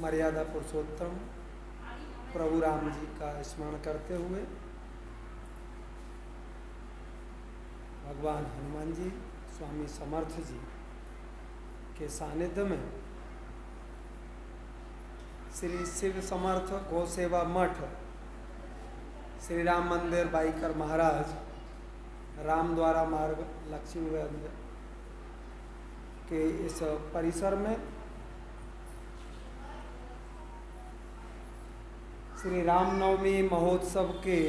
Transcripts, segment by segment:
मर्यादा पुरुषोत्तम प्रभु राम जी का स्मरण करते हुए भगवान हनुमान जी, स्वामी समर्थ जी के सानिध्य में श्री शिव समर्थ गौसेवा मठ, श्री राम मंदिर बाईकर महाराज, राम द्वारा मार्ग लक्ष्मीगंज के इस परिसर में श्री रामनवमी महोत्सव के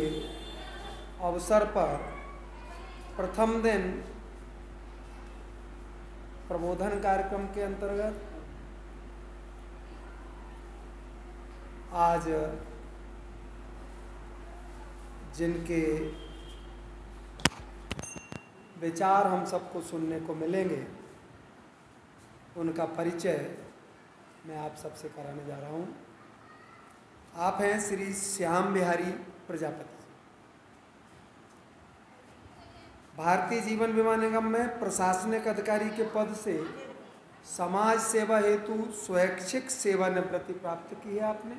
अवसर पर प्रथम दिन प्रबोधन कार्यक्रम के अंतर्गत आज जिनके विचार हम सबको सुनने को मिलेंगे, उनका परिचय मैं आप सबसे कराने जा रहा हूँ। आप हैं श्री श्याम बिहारी प्रजापति, भारतीय जीवन बीमा निगम में प्रशासनिक अधिकारी के पद से समाज सेवा हेतु स्वैच्छिक सेवानिवृत्ति प्राप्त की है। आपने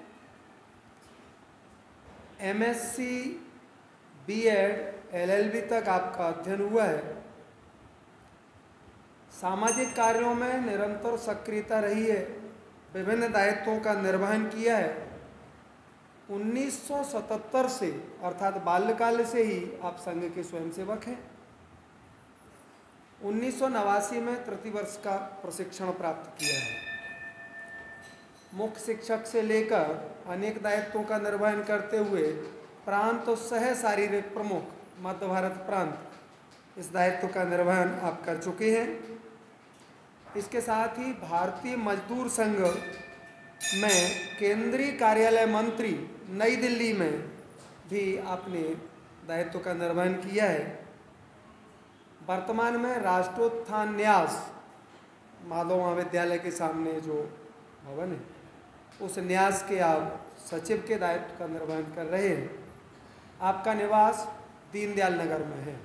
एमएससी, बीएड, एलएलबी तक आपका अध्ययन हुआ है। सामाजिक कार्यों में निरंतर सक्रियता रही है, विभिन्न दायित्वों का निर्वहन किया है। 1977 से अर्थात बाल्यकाल से ही आप संघ के स्वयंसेवक हैं। 1989 में तृतीय वर्ष का प्रशिक्षण प्राप्त किया है। मुख्य शिक्षक से लेकर अनेक दायित्वों का निर्वहन करते हुए प्रांत और सह शारीरिक प्रमुख मध्य भारत प्रांत, इस दायित्व का निर्वहन आप कर चुके हैं। इसके साथ ही भारतीय मजदूर संघ में केंद्रीय कार्यालय मंत्री नई दिल्ली में भी आपने दायित्व का निर्वहन किया है। वर्तमान में राष्ट्रोत्थान न्यास माधव महाविद्यालय के सामने जो भवन है, उस न्यास के आप सचिव के दायित्व का निर्वहन कर रहे हैं। आपका निवास दीनदयाल नगर में है।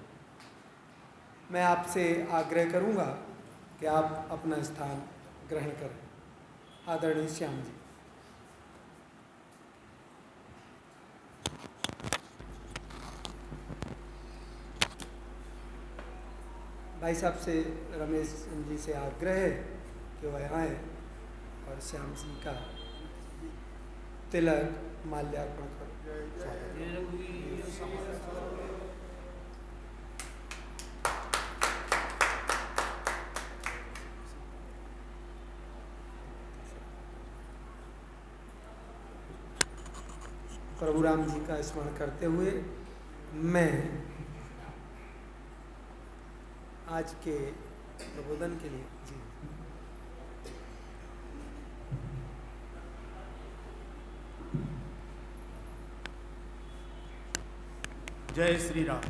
मैं आपसे आग्रह करूंगा कि आप अपना स्थान ग्रहण करें। आदरणीय श्याम जी। भाई साहब से, रमेश जी से आग्रह है कि वह आए और श्याम जी का तिलक माल्यार्पण करें। प्रभु राम जी का स्मरण करते हुए मैं आज के प्रबोधन के लिए जी जय श्री राम।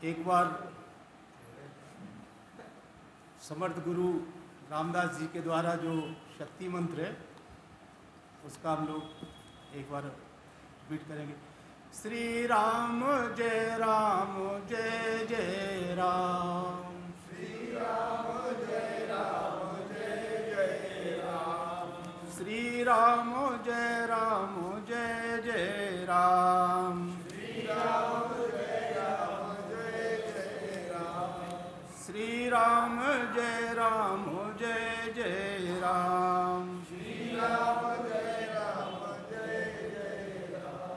एक बार समर्थ गुरु रामदास जी के द्वारा जो शक्ति मंत्र है, उसका हम लोग एक बार रिपीट करेंगे। श्री राम जय जय राम, श्री राम जय जय राम, श्री राम जय जय राम, श्री राम श्री राम जय जय राम, श्री राम जय राम।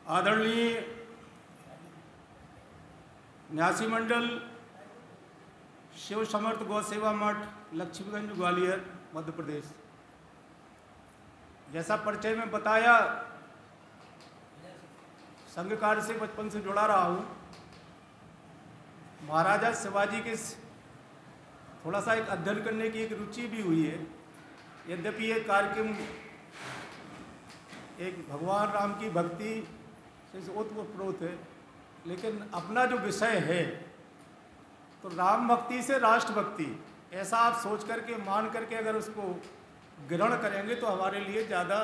आदरणीय न्यासी मंडल शिव समर्थ गौसेवा मठ, लक्ष्मीगंज, ग्वालियर, मध्य प्रदेश। जैसा परिचय में बताया, संघ कार्य से बचपन से जुड़ा रहा हूँ। महाराजा शिवाजी के थोड़ा सा एक अध्ययन करने की एक रुचि भी हुई है। यद्यपि ये कार्यक्रम एक भगवान राम की भक्ति से ओतप्रोत है, लेकिन अपना जो विषय है तो राम भक्ति से राष्ट्र भक्ति, ऐसा आप सोच करके मान करके अगर उसको ग्रहण करेंगे तो हमारे लिए ज़्यादा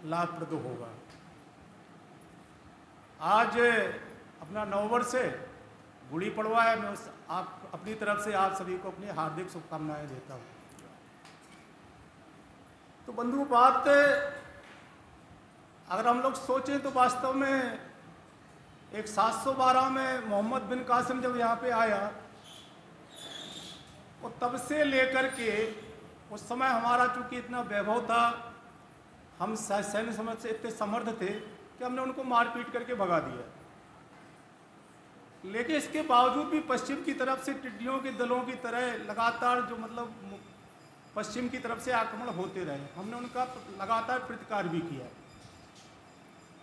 लाभप्रद होगा। आज अपना नववर्ष है, गुड़ी पड़वा है। मैं आप अपनी तरफ से आप सभी को अपनी हार्दिक शुभकामनाएं देता हूँ। तो बंधु, बात अगर हम लोग सोचें तो वास्तव में एक 712 में मोहम्मद बिन कासिम जब यहाँ पे आया, और तब से लेकर के उस समय हमारा चूंकि इतना वैभव था, हम सैन्य समझ से इतने समर्थ थे कि हमने उनको मारपीट करके भगा दिया। लेकिन इसके बावजूद भी पश्चिम की तरफ से टिड्डियों के दलों की तरह लगातार जो मतलब पश्चिम की तरफ से आक्रमण होते रहे, हमने उनका लगातार प्रतिकार भी किया।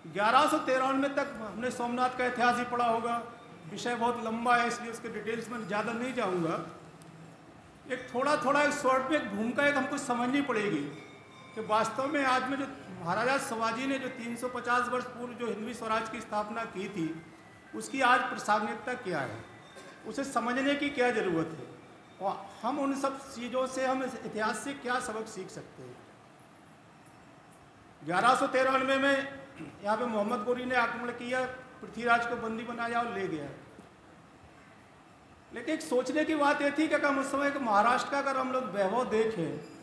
1193 तक हमने सोमनाथ का इतिहास ही पढ़ा होगा। विषय बहुत लंबा है, इसलिए उसके डिटेल्स में ज़्यादा नहीं जाऊंगा। एक थोड़ा एक शॉर्ट में एक भूमिका एक हमको समझनी पड़ेगी कि वास्तव में आज में जो महाराजा शिवाजी ने जो 350 वर्ष पूर्व जो हिंदवी स्वराज की स्थापना की थी, उसकी आज प्रासंगिकता क्या है, उसे समझने की क्या ज़रूरत है, और हम उन सब चीज़ों से हम इस इतिहास से क्या सबक सीख सकते हैं। 1193 में यहाँ पे मोहम्मद गोरी ने आक्रमण किया, पृथ्वीराज को बंदी बनाया और ले गया। लेकिन एक सोचने की बात यह थी कि हम उस समय महाराष्ट्र का अगर हम लोग वैभव देखें,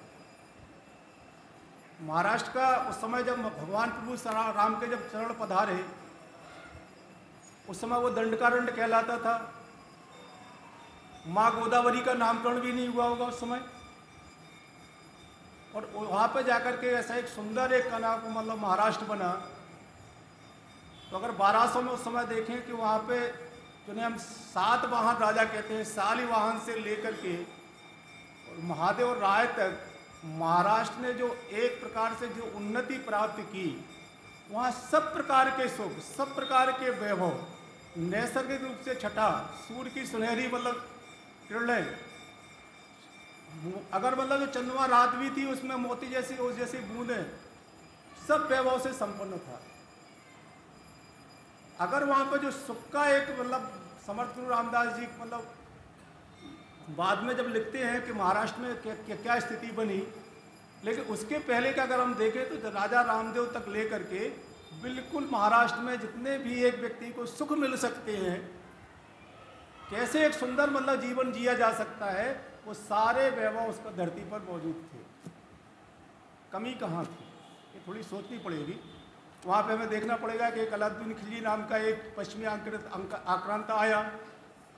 महाराष्ट्र का उस समय जब भगवान प्रभु राम के जब चरण पधारे, उस समय वो दंडकारण्य कहलाता था। माँ गोदावरी का नामकरण भी नहीं हुआ होगा उस समय, और वहाँ पे जाकर के ऐसा एक सुंदर एक मतलब महाराष्ट्र बना। तो अगर 1200 में उस समय देखें कि वहाँ पे जिन्हें हम 7 वाहन राजा कहते हैं, शालिवाहन से लेकर के और महादेव राय तक महाराष्ट्र ने जो एक प्रकार से जो उन्नति प्राप्त की, वहाँ सब प्रकार के सुख, सब प्रकार के वैभव नैसर्गिक रूप से छटा। सूर्य की सुनहरी मतलब किरणें, अगर मतलब जो चंद्रमा रात भी थी उसमें मोती जैसी ओस जैसी बूंदें, सब वैभव से संपन्न था। अगर वहाँ पर जो सुख का एक मतलब समर्थ गुरु रामदास जी मतलब बाद में जब लिखते हैं कि महाराष्ट्र में क्या स्थिति बनी, लेकिन उसके पहले का अगर हम देखें तो राजा रामदेव तक लेकर के बिल्कुल महाराष्ट्र में जितने भी एक व्यक्ति को सुख मिल सकते हैं, कैसे एक सुंदर मतलब जीवन जिया जा सकता है, वो सारे वैभव उसका धरती पर मौजूद थे। कमी कहाँ थी, ये थोड़ी सोचनी पड़ेगी। वहाँ पे हमें देखना पड़ेगा कि एक अलाउद्दीन खिलजी नाम का एक पश्चिमी आक्रांता आया।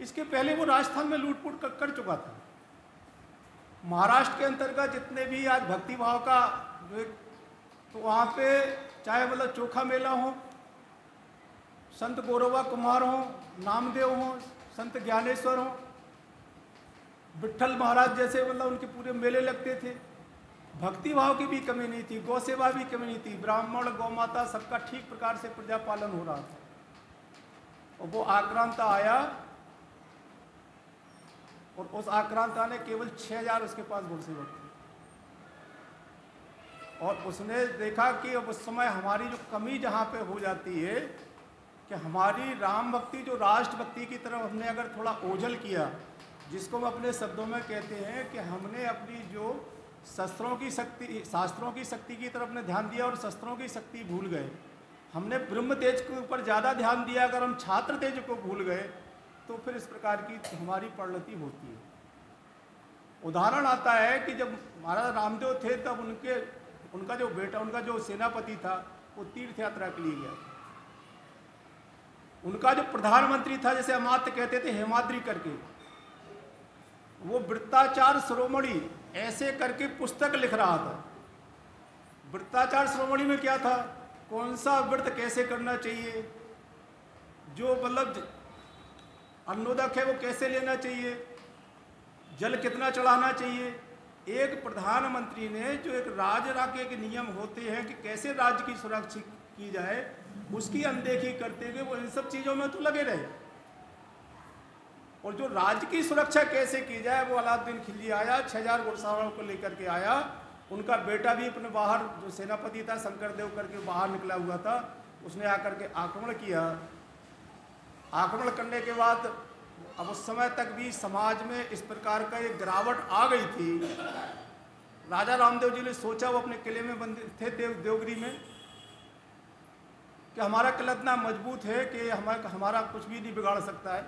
इसके पहले वो राजस्थान में लूटपूट कर चुका था। महाराष्ट्र के अंतर्गत जितने भी आज भक्ति भाव का जो, तो वहाँ पे चाहे मतलब चोखा मेला हो, संत गौरवा कुमार हो, नामदेव हो, संत ज्ञानेश्वर हो, विट्ठल महाराज जैसे मतलब उनके पूरे मेले लगते थे। भक्ति भाव की भी कमी नहीं थी, गौ सेवा भी कमी नहीं थी, ब्राह्मण गौ माता सबका ठीक प्रकार से प्रजा पालन हो रहा था। और वो आक्रांता आया और उस आक्रांता ने केवल 6000 उसके पास घुड़सवार थे, और उसने देखा कि अब उस समय हमारी जो कमी जहाँ पे हो जाती है कि हमारी राम भक्ति जो राष्ट्र भक्ति की तरफ हमने अगर थोड़ा ओझल किया, जिसको हम अपने शब्दों में कहते हैं कि हमने अपनी जो शस्त्रों की शक्ति, शास्त्रों की शक्ति की तरफ ने ध्यान दिया और शस्त्रों की शक्ति भूल गए। हमने ब्रह्म तेज के ऊपर ज़्यादा ध्यान दिया, अगर हम छात्र तेज को भूल गए तो फिर इस प्रकार की हमारी परिणति होती है। उदाहरण आता है कि जब महाराज रामदेव थे तब उनका जो बेटा, उनका जो सेनापति था, वो तीर्थ यात्रा के लिए गया। उनका जो प्रधानमंत्री था, जैसे अमात्य कहते थे हेमाद्री करके, वो वृत्ताचार शिरोमणि ऐसे करके पुस्तक लिख रहा था। वृत्ताचार शिरोमणि में क्या था, कौन सा व्रत कैसे करना चाहिए, जो मतलब अन्नोदक है वो कैसे लेना चाहिए, जल कितना चढ़ाना चाहिए। एक प्रधानमंत्री ने जो एक राज्य के नियम होते हैं कि कैसे राज्य की सुरक्षा की जाए, उसकी अनदेखी करते हुए वो इन सब चीज़ों में तो लगे रहे। और जो राज्य की सुरक्षा कैसे की जाए, वो अलाउद्दीन खिलजी आया, 6000 घुड़सवारों को लेकर के आया। उनका बेटा भी अपने बाहर, जो सेनापति था शंकरदेव करके बाहर निकला हुआ था, उसने आकर के आक्रमण किया। आक्रमण करने के बाद अब उस समय तक भी समाज में इस प्रकार का एक गिरावट आ गई थी। राजा रामदेव जी ने सोचा, वो अपने किले में बंद थे देवगिरी में, कि हमारा किला इतना मजबूत है कि हमारा कुछ भी नहीं बिगाड़ सकता है।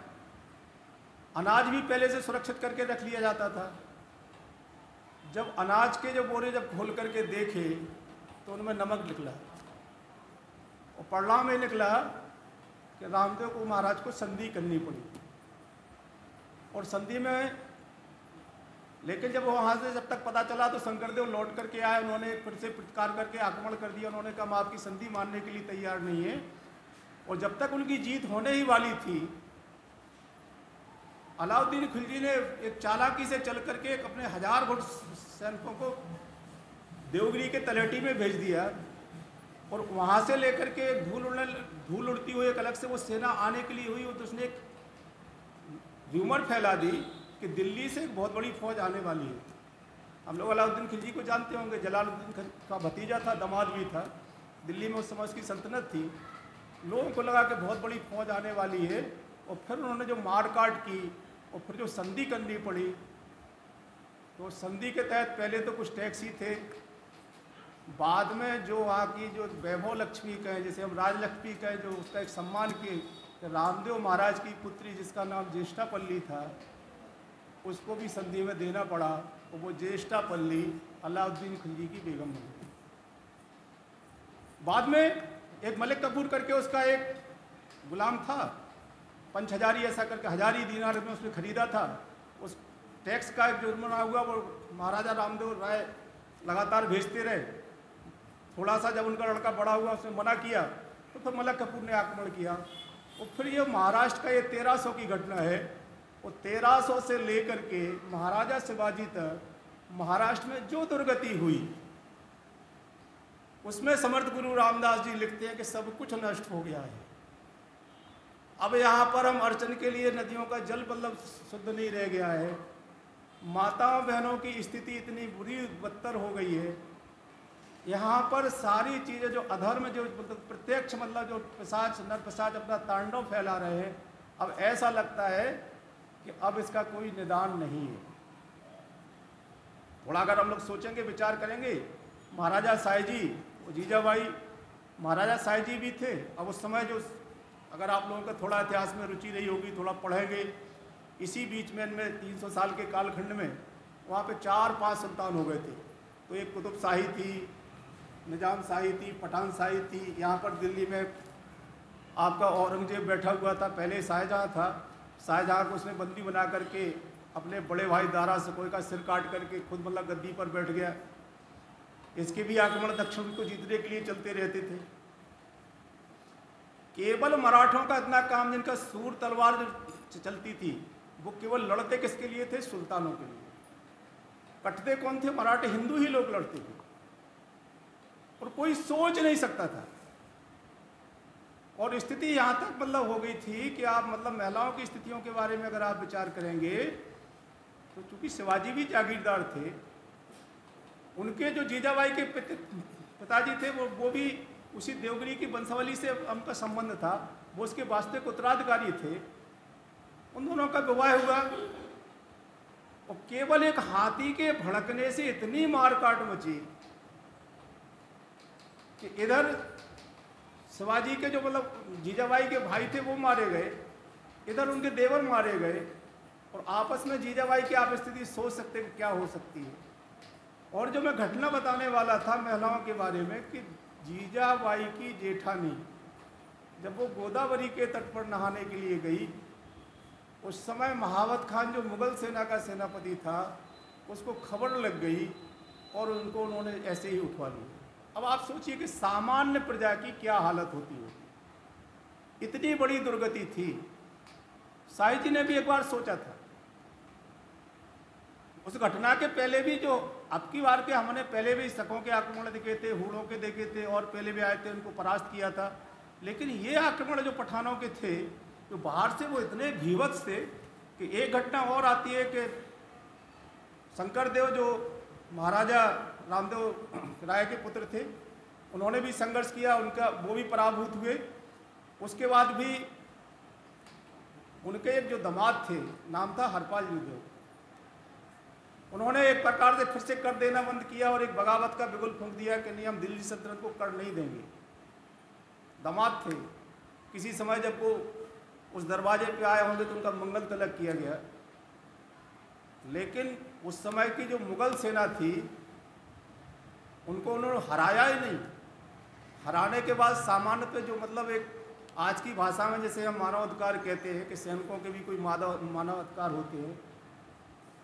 अनाज भी पहले से सुरक्षित करके रख लिया जाता था। जब अनाज के जो बोरे जब खोल करके देखे तो उनमें नमक निकला और परिणाम में निकला कि रामदेव को महाराज को संधि करनी पड़ी। और संधि में लेकिन जब वहाँ से जब तक पता चला तो शंकरदेव लौट करके आए, उन्होंने फिर से प्रतिकार करके आक्रमण कर दिया। उन्होंने कहा मैं आपकी संधि मानने के लिए तैयार नहीं है। और जब तक उनकी जीत होने ही वाली थी, अलाउद्दीन खिलजी ने एक चालाकी से चल करके एक अपने 1000 घुड़ सैनिकों को देवगिरी के तलहटी में भेज दिया और वहाँ से लेकर के धूल उड़ती हुई एक अलग से वो सेना आने के लिए हुई। तो उसने एक र्यूमर फैला दी कि दिल्ली से एक बहुत बड़ी फौज आने वाली है। हम लोग अलाउद्दीन खिलजी को जानते होंगे, जलालुद्दीन का भतीजा था, दामाद भी था। दिल्ली में उस समय उसकी सल्तनत थी। लोगों को लगा कि बहुत बड़ी फौज आने वाली है और फिर उन्होंने जो मार काट की और फिर जो संधि करनी पड़ी, तो संधि के तहत पहले तो कुछ टैक्स ही थे, बाद में जो वहाँ की जो वैभव लक्ष्मी कहें, जैसे हम राजलक्ष्मी कहें, जो उसका एक सम्मान किए, रामदेव महाराज की पुत्री जिसका नाम ज्येष्ठापल्ली था, उसको भी संधि में देना पड़ा। और वो ज्येष्ठापल्ली अलाउद्दीन खिलजी की बेगम बन गई। बाद में एक मलिक कपूर करके उसका एक गुलाम था, पंच हजारी ऐसा करके 1000 दीनार में उसने खरीदा था। उस टैक्स का एक जुर्माना हुआ, वो महाराजा रामदेव राय लगातार भेजते रहे। थोड़ा सा जब उनका लड़का बड़ा हुआ, उसने मना किया, तो फिर मलिक कपूर ने आक्रमण किया। और फिर ये महाराष्ट्र का ये 1300 की घटना है। वो 1300 से लेकर के महाराजा शिवाजी तक महाराष्ट्र में जो दुर्गति हुई, उसमें समर्थ गुरु रामदास जी लिखते हैं कि सब कुछ नष्ट हो गया है। अब यहाँ पर हम अर्चन के लिए नदियों का जल मतलब शुद्ध नहीं रह गया है। माताओं बहनों की स्थिति इतनी बुरी बदतर हो गई है। यहाँ पर सारी चीज़ें जो अधर्म जो मतलब प्रत्यक्ष मतलब जो पिशाच नर पिशाच अपना तांडव फैला रहे हैं, अब ऐसा लगता है कि अब इसका कोई निदान नहीं है। थोड़ा अगर हम लोग सोचेंगे, विचार करेंगे, महाराजा साईजी, जीजाबाई महाराजा साईजी भी थे। अब उस समय जो अगर आप लोगों का थोड़ा इतिहास में रुचि रही होगी, थोड़ा पढ़ेंगे, इसी बीच में इनमें 300 साल के कालखंड में वहाँ पे 4-5 सुल्तान हो गए थे। तो एक कुतुब शाही थी, निजाम शाही थी, पठान शाही थी। यहाँ पर दिल्ली में आपका औरंगजेब बैठा हुआ था, पहले शाहजहाँ था। शाहजहाँ को उसने बंदी बना करके अपने बड़े भाई दारा शकोई का सिर काट करके खुद मतलब गद्दी पर बैठ गया। इसके भी आक्रमण दक्षिण को जीतने के लिए चलते रहते थे। केवल मराठों का इतना काम, जिनका सूर तलवार जो चलती थी, वो केवल लड़ते किसके लिए थे? सुल्तानों के लिए। कटते कौन थे? मराठे हिंदू ही लोग लड़ते थे और कोई सोच नहीं सकता था। और स्थिति यहाँ तक मतलब हो गई थी कि आप मतलब महिलाओं की स्थितियों के बारे में अगर आप विचार करेंगे तो चूंकि शिवाजी भी जागीरदार थे, उनके जो जीजाबाई के पिताजी थे वो भी उसी देवगिरी की वंशावली से उनका संबंध था, वो उसके वास्तविक उत्तराधिकारी थे। उन दोनों का विवाह हुआ और केवल एक हाथी के भड़कने से इतनी मारकाट मची कि इधर शिवाजी के जो मतलब जीजाबाई के भाई थे वो मारे गए, इधर उनके देवर मारे गए। और आपस में जीजाबाई की आप स्थिति सोच सकते हैं कि क्या हो सकती है। और जो मैं घटना बताने वाला था महिलाओं के बारे में, कि जीजाबाई की जेठानी जब वो गोदावरी के तट पर नहाने के लिए गई, उस समय महावत खान जो मुगल सेना का सेनापति था, उसको खबर लग गई और उनको उन्होंने ऐसे ही उठवा लिया। अब आप सोचिए कि सामान्य प्रजा की क्या हालत होती होगी। इतनी बड़ी दुर्गति थी। साई जी ने भी एक बार सोचा था, उस घटना के पहले भी जो अब की बार के हमने पहले भी शकों के आक्रमण देखे थे, हूणों के देखे थे और पहले भी आए थे, उनको परास्त किया था। लेकिन ये आक्रमण जो पठानों के थे, जो बाहर से वो इतने भीभत्स थे कि एक घटना और आती है कि शंकरदेव जो महाराजा रामदेव राय के पुत्र थे, उन्होंने भी संघर्ष किया, उनका वो भी पराभूत हुए। उसके बाद भी उनके एक जो दामाद थे, नाम था हरपाल युद्धदेव, उन्होंने एक प्रकार से फिर से कर देना बंद किया और एक बगावत का बिगुल फूंक दिया कि नहीं, हम दिल्ली सल्तनत को कर नहीं देंगे। दामाद थे। किसी समय जब वो उस दरवाजे पे आए होंगे तो उनका मंगल तिलक किया गया। लेकिन उस समय की जो मुगल सेना थी उनको उन्होंने हराया ही नहीं। हराने के बाद सामान्य पे जो मतलब एक आज की भाषा में जैसे हम मानवाधिकार कहते हैं कि सैनिकों के भी कोई मानवाधिकार होते हैं,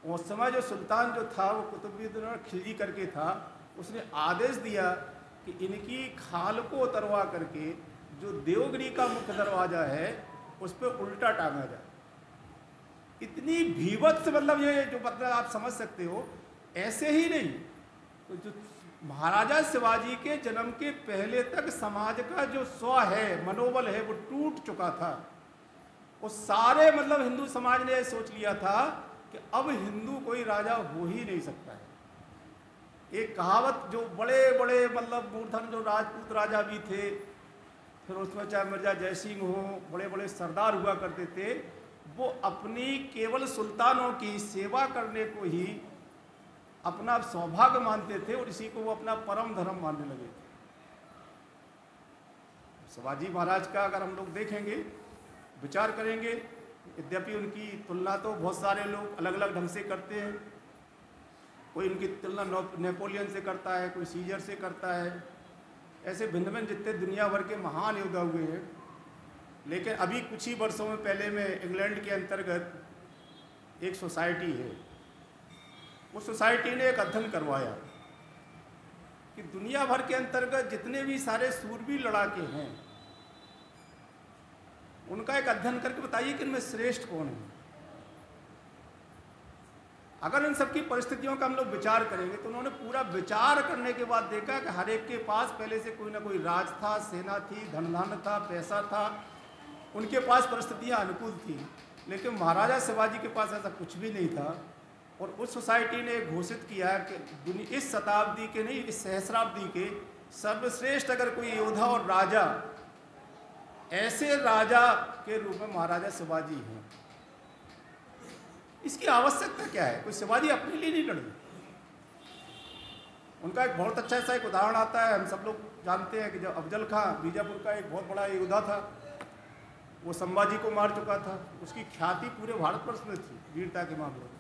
उस समय जो सुल्तान जो था वो कुतुबुद्दीन खिलजी करके था, उसने आदेश दिया कि इनकी खाल को उतरवा करके जो देवगिरी का मुख्य दरवाज़ा है उस पर उल्टा टांगा जाए। इतनी भीभत्स मतलब ये जो मतलब आप समझ सकते हो। ऐसे ही नहीं तो जो महाराजा शिवाजी के जन्म के पहले तक समाज का जो स्व है, मनोबल है, वो टूट चुका था। वो सारे मतलब हिंदू समाज ने सोच लिया था कि अब हिंदू कोई राजा हो ही नहीं सकता है। एक कहावत जो बड़े बड़े मतलब मूर्धन जो राजपूत राजा भी थे, फिर उसमें चाहे मिर्जा जयसिंह हो, बड़े बड़े सरदार हुआ करते थे, वो अपनी केवल सुल्तानों की सेवा करने को ही अपना सौभाग्य मानते थे और इसी को वो अपना परम धर्म मानने लगे थे। शिवाजी महाराज का अगर हम लोग देखेंगे, विचार करेंगे, यद्यपि उनकी तुलना तो बहुत सारे लोग अलग अलग ढंग से करते हैं। कोई उनकी तुलना नेपोलियन से करता है, कोई सीजर से करता है। ऐसे भिन्न भिन्न जितने दुनिया भर के महान योद्धा हुए हैं। लेकिन अभी कुछ ही वर्षों में पहले में इंग्लैंड के अंतर्गत एक सोसाइटी है, उस सोसाइटी ने एक अध्ययन करवाया कि दुनिया भर के अंतर्गत जितने भी सारे सूरवीर लड़ाके हैं उनका एक अध्ययन करके बताइए कि इनमें श्रेष्ठ कौन है। अगर इन सबकी परिस्थितियों का हम लोग विचार करेंगे तो उन्होंने पूरा विचार करने के बाद देखा कि हर एक के पास पहले से कोई ना कोई राज था, सेना थी, धन था, पैसा था, उनके पास परिस्थितियां अनुकूल थी। लेकिन महाराजा शिवाजी के पास ऐसा कुछ भी नहीं था। और उस सोसाइटी ने घोषित किया कि इस शताब्दी के नहीं, इस सहस्राब्दी के सर्वश्रेष्ठ अगर कोई योद्धा और राजा, ऐसे राजा के रूप में महाराजा शिवाजी हैं। इसकी आवश्यकता क्या है? कोई शिवाजी अपने लिए नहीं लड़े। उनका एक बहुत अच्छा सा एक उदाहरण आता है, हम सब लोग जानते हैं कि जब अफजल खां बीजापुर का एक बहुत बड़ा योद्धा था, वो संभाजी को मार चुका था। उसकी ख्याति पूरे भारतवर्ष में थी वीरता के मामले में।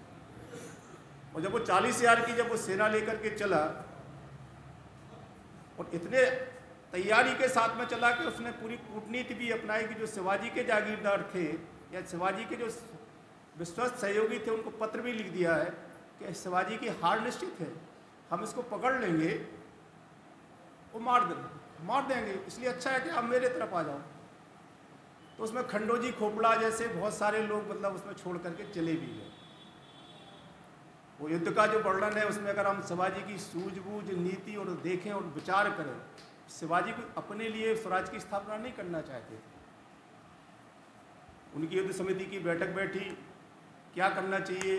और जब वो 40,000 की जब वो सेना लेकर के चला और इतने तैयारी के साथ में चला कि उसने पूरी कूटनीति भी अपनाई कि जो शिवाजी के जागीरदार थे या शिवाजी के जो विश्वस्त सहयोगी थे उनको पत्र भी लिख दिया है कि शिवाजी की हार निश्चित है, हम इसको पकड़ लेंगे, वो मार देंगे, इसलिए अच्छा है कि आप मेरे तरफ आ जाओ। तो उसमें खंडोजी खोपड़ा जैसे बहुत सारे लोग मतलब उसमें छोड़ करके चले भी गए। वो युद्ध का जो वर्णन है उसमें अगर हम शिवाजी की सूझबूझ, नीति और देखें और विचार करें, शिवाजी को अपने लिए स्वराज की स्थापना नहीं करना चाहते थे। उनकी युद्ध समिति की बैठक बैठी, क्या करना चाहिए।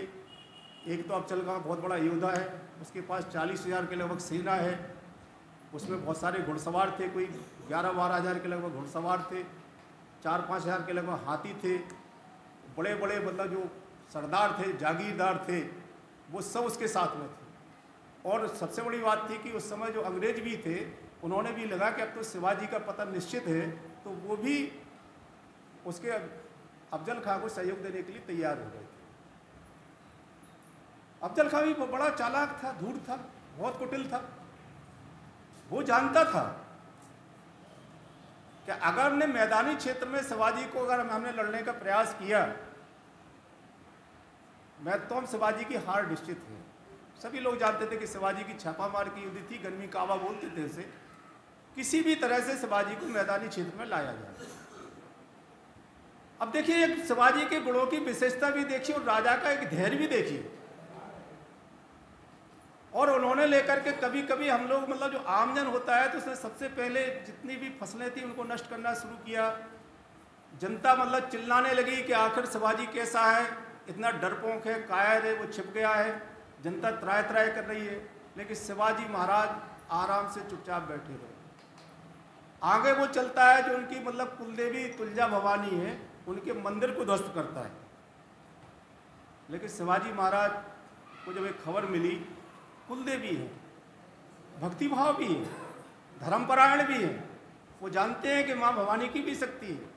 एक तो अफजल खां बहुत बड़ा योद्धा है, उसके पास 40,000 के लगभग सेना है, उसमें बहुत सारे घुड़सवार थे, कोई 11-12 हज़ार के लगभग घुड़सवार थे, 4-5 हज़ार के लगभग हाथी थे, बड़े बड़े मतलब जो सरदार थे, जागीरदार थे, वो सब उसके साथ में थे। और सबसे बड़ी बात थी कि उस समय जो अंग्रेज भी थे उन्होंने भी लगा कि अब तो शिवाजी का पतन निश्चित है, तो वो भी उसके अफजल खां को सहयोग देने के लिए तैयार हो गए थे। अफजल खां भी बड़ा चालाक था, धूर्त था, बहुत कुटिल था। वो जानता था कि अगर हमने मैदानी क्षेत्र में शिवाजी को अगर हमने लड़ने का प्रयास किया तो हम शिवाजी की हार निश्चित है। सभी लोग जानते थे कि शिवाजी की छापामार की युद्ध थी, गरमी कावा बोलते थे उसे, किसी भी तरह से शिवाजी को मैदानी क्षेत्र में लाया जाए। अब देखिए शिवाजी के गुणों की विशेषता भी देखिए और राजा का एक धैर्य भी देखिए। और उन्होंने लेकर के कभी कभी हम लोग मतलब जो आमजन होता है तो उसने सबसे पहले जितनी भी फसलें थी उनको नष्ट करना शुरू किया। जनता मतलब चिल्लाने लगी कि आखिर शिवाजी कैसा है, इतना डरपोक है, कायर है, वो छिप गया है, जनता त्राय त्राय कर रही है। लेकिन शिवाजी महाराज आराम से चुपचाप बैठे रहे। आगे वो चलता है जो उनकी मतलब कुलदेवी तुलजा भवानी है, उनके मंदिर को ध्वस्त करता है। लेकिन शिवाजी महाराज को जब एक खबर मिली, कुलदेवी है, भक्तिभाव भी है, धर्मपरायण भी है, वो जानते हैं कि माँ भवानी की भी शक्ति है।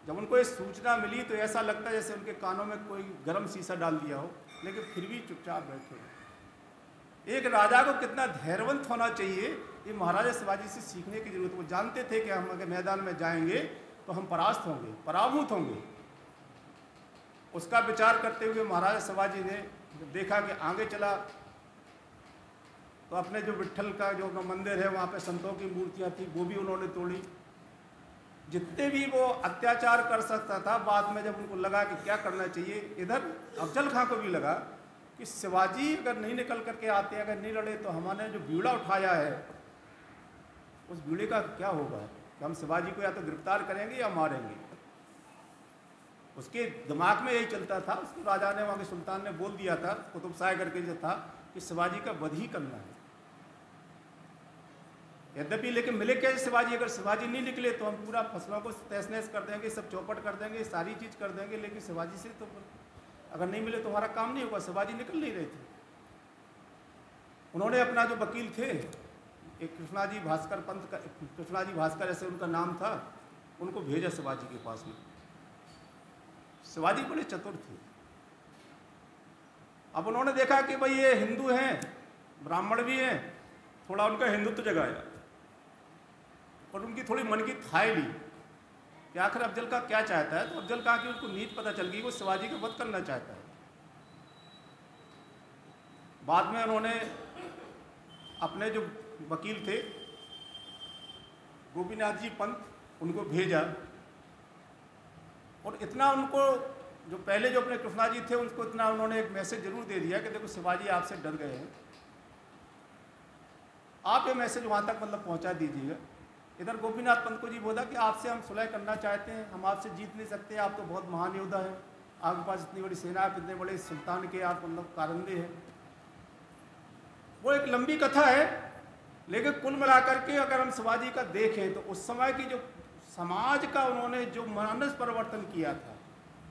जब उनको ये सूचना मिली तो ऐसा लगता है जैसे उनके कानों में कोई गर्म शीशा डाल दिया हो, लेकिन फिर भी चुपचाप बैठे। एक राजा को कितना धैर्यवंत होना चाहिए, ये महाराजा शिवाजी से सीखने की जरूरत है। वो जानते थे कि हम अगर मैदान में जाएंगे तो हम परास्त होंगे, पराभूत होंगे। उसका विचार करते हुए महाराजा शिवाजी ने जब देखा कि आगे चला तो अपने जो विट्ठल का जो मंदिर है वहाँ पे संतों की मूर्तियाँ थी वो भी उन्होंने तोड़ी। जितने भी वो अत्याचार कर सकता था, बाद में जब उनको लगा कि क्या करना चाहिए, इधर अफजल खां को भी लगा कि शिवाजी अगर नहीं निकल करके आते, अगर नहीं लड़े तो हमारे जो बीड़ा उठाया है उस बीड़े का क्या होगा, कि हम शिवाजी को या तो गिरफ्तार करेंगे या मारेंगे। उसके दिमाग में यही चलता था। उसको राजा ने, वहाँ के सुल्तान ने बोल दिया था, कुतुब शाह करके जो था, कि शिवाजी का वध ही करना है। यद्यपि लेकिन मिले कैसे शिवाजी, अगर शिवाजी नहीं निकले तो हम पूरा फसलों को तहस नहस कर देंगे, सब चौपट कर देंगे, सारी चीज़ कर देंगे, लेकिन शिवाजी से तो अगर नहीं मिले तो हमारा काम नहीं होगा। शिवाजी निकल नहीं रहे थे। उन्होंने अपना जो वकील थे, एक कृष्णाजी भास्कर पंत का, कृष्णाजी भास्कर ऐसे उनका नाम था, उनको भेजा शिवाजी के पास में। शिवाजी बड़े चतुर थे। अब उन्होंने देखा कि भाई ये हिंदू हैं, ब्राह्मण भी हैं, थोड़ा उनका हिंदुत्व जगाया और उनकी थोड़ी मन की थाह ली कि आखिर अफजल का क्या चाहता है। तो अफजल खां की उनको नीत पता चल गई, वो शिवाजी का वध करना चाहता है। बाद में उन्होंने अपने जो वकील थे गोपीनाथ जी पंत, उनको भेजा और इतना उनको, जो पहले जो अपने कृष्णा जी थे उनको इतना उन्होंने एक मैसेज जरूर दे दिया कि देखो शिवाजी आपसे डर गए हैं, आप ये मैसेज वहाँ तक मतलब पहुँचा दीजिएगा। इधर गोपीनाथ पंत को जी बोला कि आपसे हम सुलह करना चाहते हैं, हम आपसे जीत नहीं सकते, आप तो बहुत महान योद्धा हैं, आपके पास इतनी बड़ी सेना है, इतने बड़े सुल्तान के आप मतलब कारंदे हैं। वो एक लंबी कथा है, लेकिन कुल मिलाकर के अगर हम शिवाजी का देखें तो उस समय की जो समाज का उन्होंने जो मानस परिवर्तन किया था,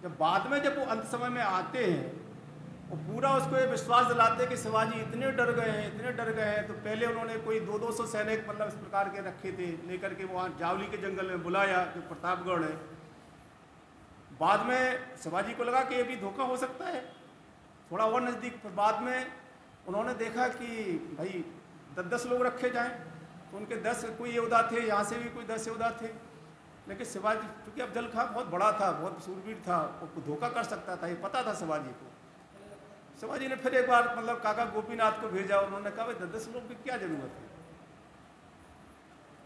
जब बाद में जब वो अंत समय में आते हैं वो पूरा उसको ये विश्वास दिलाते हैं कि शिवाजी इतने डर गए हैं, इतने डर गए हैं। तो पहले उन्होंने कोई 200 सैनिक मतलब इस प्रकार के रखे थे, लेकर के वहाँ जावली के जंगल में बुलाया जो प्रतापगढ़ है। बाद में शिवाजी को लगा कि ये भी धोखा हो सकता है, थोड़ा और नज़दीक। फिर बाद में उन्होंने देखा कि भाई 10-10 लोग रखे जाएं, तो उनके 10 कोई योद्धा थे, यहाँ से भी कोई 10 योद्धा थे। लेकिन शिवाजी, क्योंकि अफजल खां बहुत बड़ा था, बहुत सूरवीर था, वो धोखा कर सकता था, ये पता था शिवाजी को। शिवाजी ने फिर एक बार मतलब काका गोपीनाथ को भेजा, उन्होंने कहा भाई 10-10 लोग की क्या जरूरत है,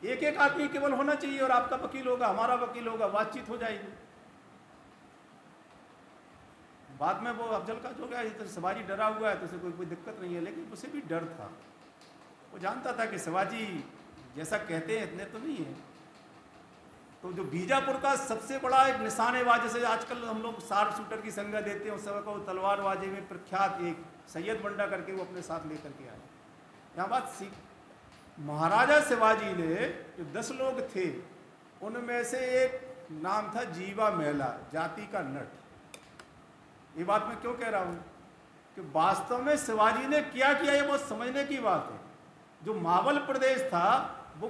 एक एक आदमी केवल होना चाहिए और आपका वकील होगा, हमारा वकील होगा, बातचीत हो जाएगी। बाद में वो अफजल का जो गया, तो शिवाजी डरा हुआ है तो उसे कोई दिक्कत नहीं है, लेकिन उसे भी डर था। वो जानता था कि शिवाजी जैसा कहते हैं इतने तो नहीं है। तो जो बीजापुर का सबसे बड़ा एक निशानेबाज, जैसे आजकल हम लोग शार्प शूटर की संज्ञा देते हैं, उस समय को तलवारबाजी में प्रख्यात एक सैयद बंडा करके वो अपने साथ लेकर के आए। यहाँ बात महाराजा शिवाजी ने जो 10 लोग थे उनमें से एक नाम था जीवा मेला, जाति का नट। ये बात मैं क्यों कह रहा हूँ कि वास्तव में शिवाजी ने क्या किया ये बहुत समझने की बात है। जो मावल प्रदेश था वो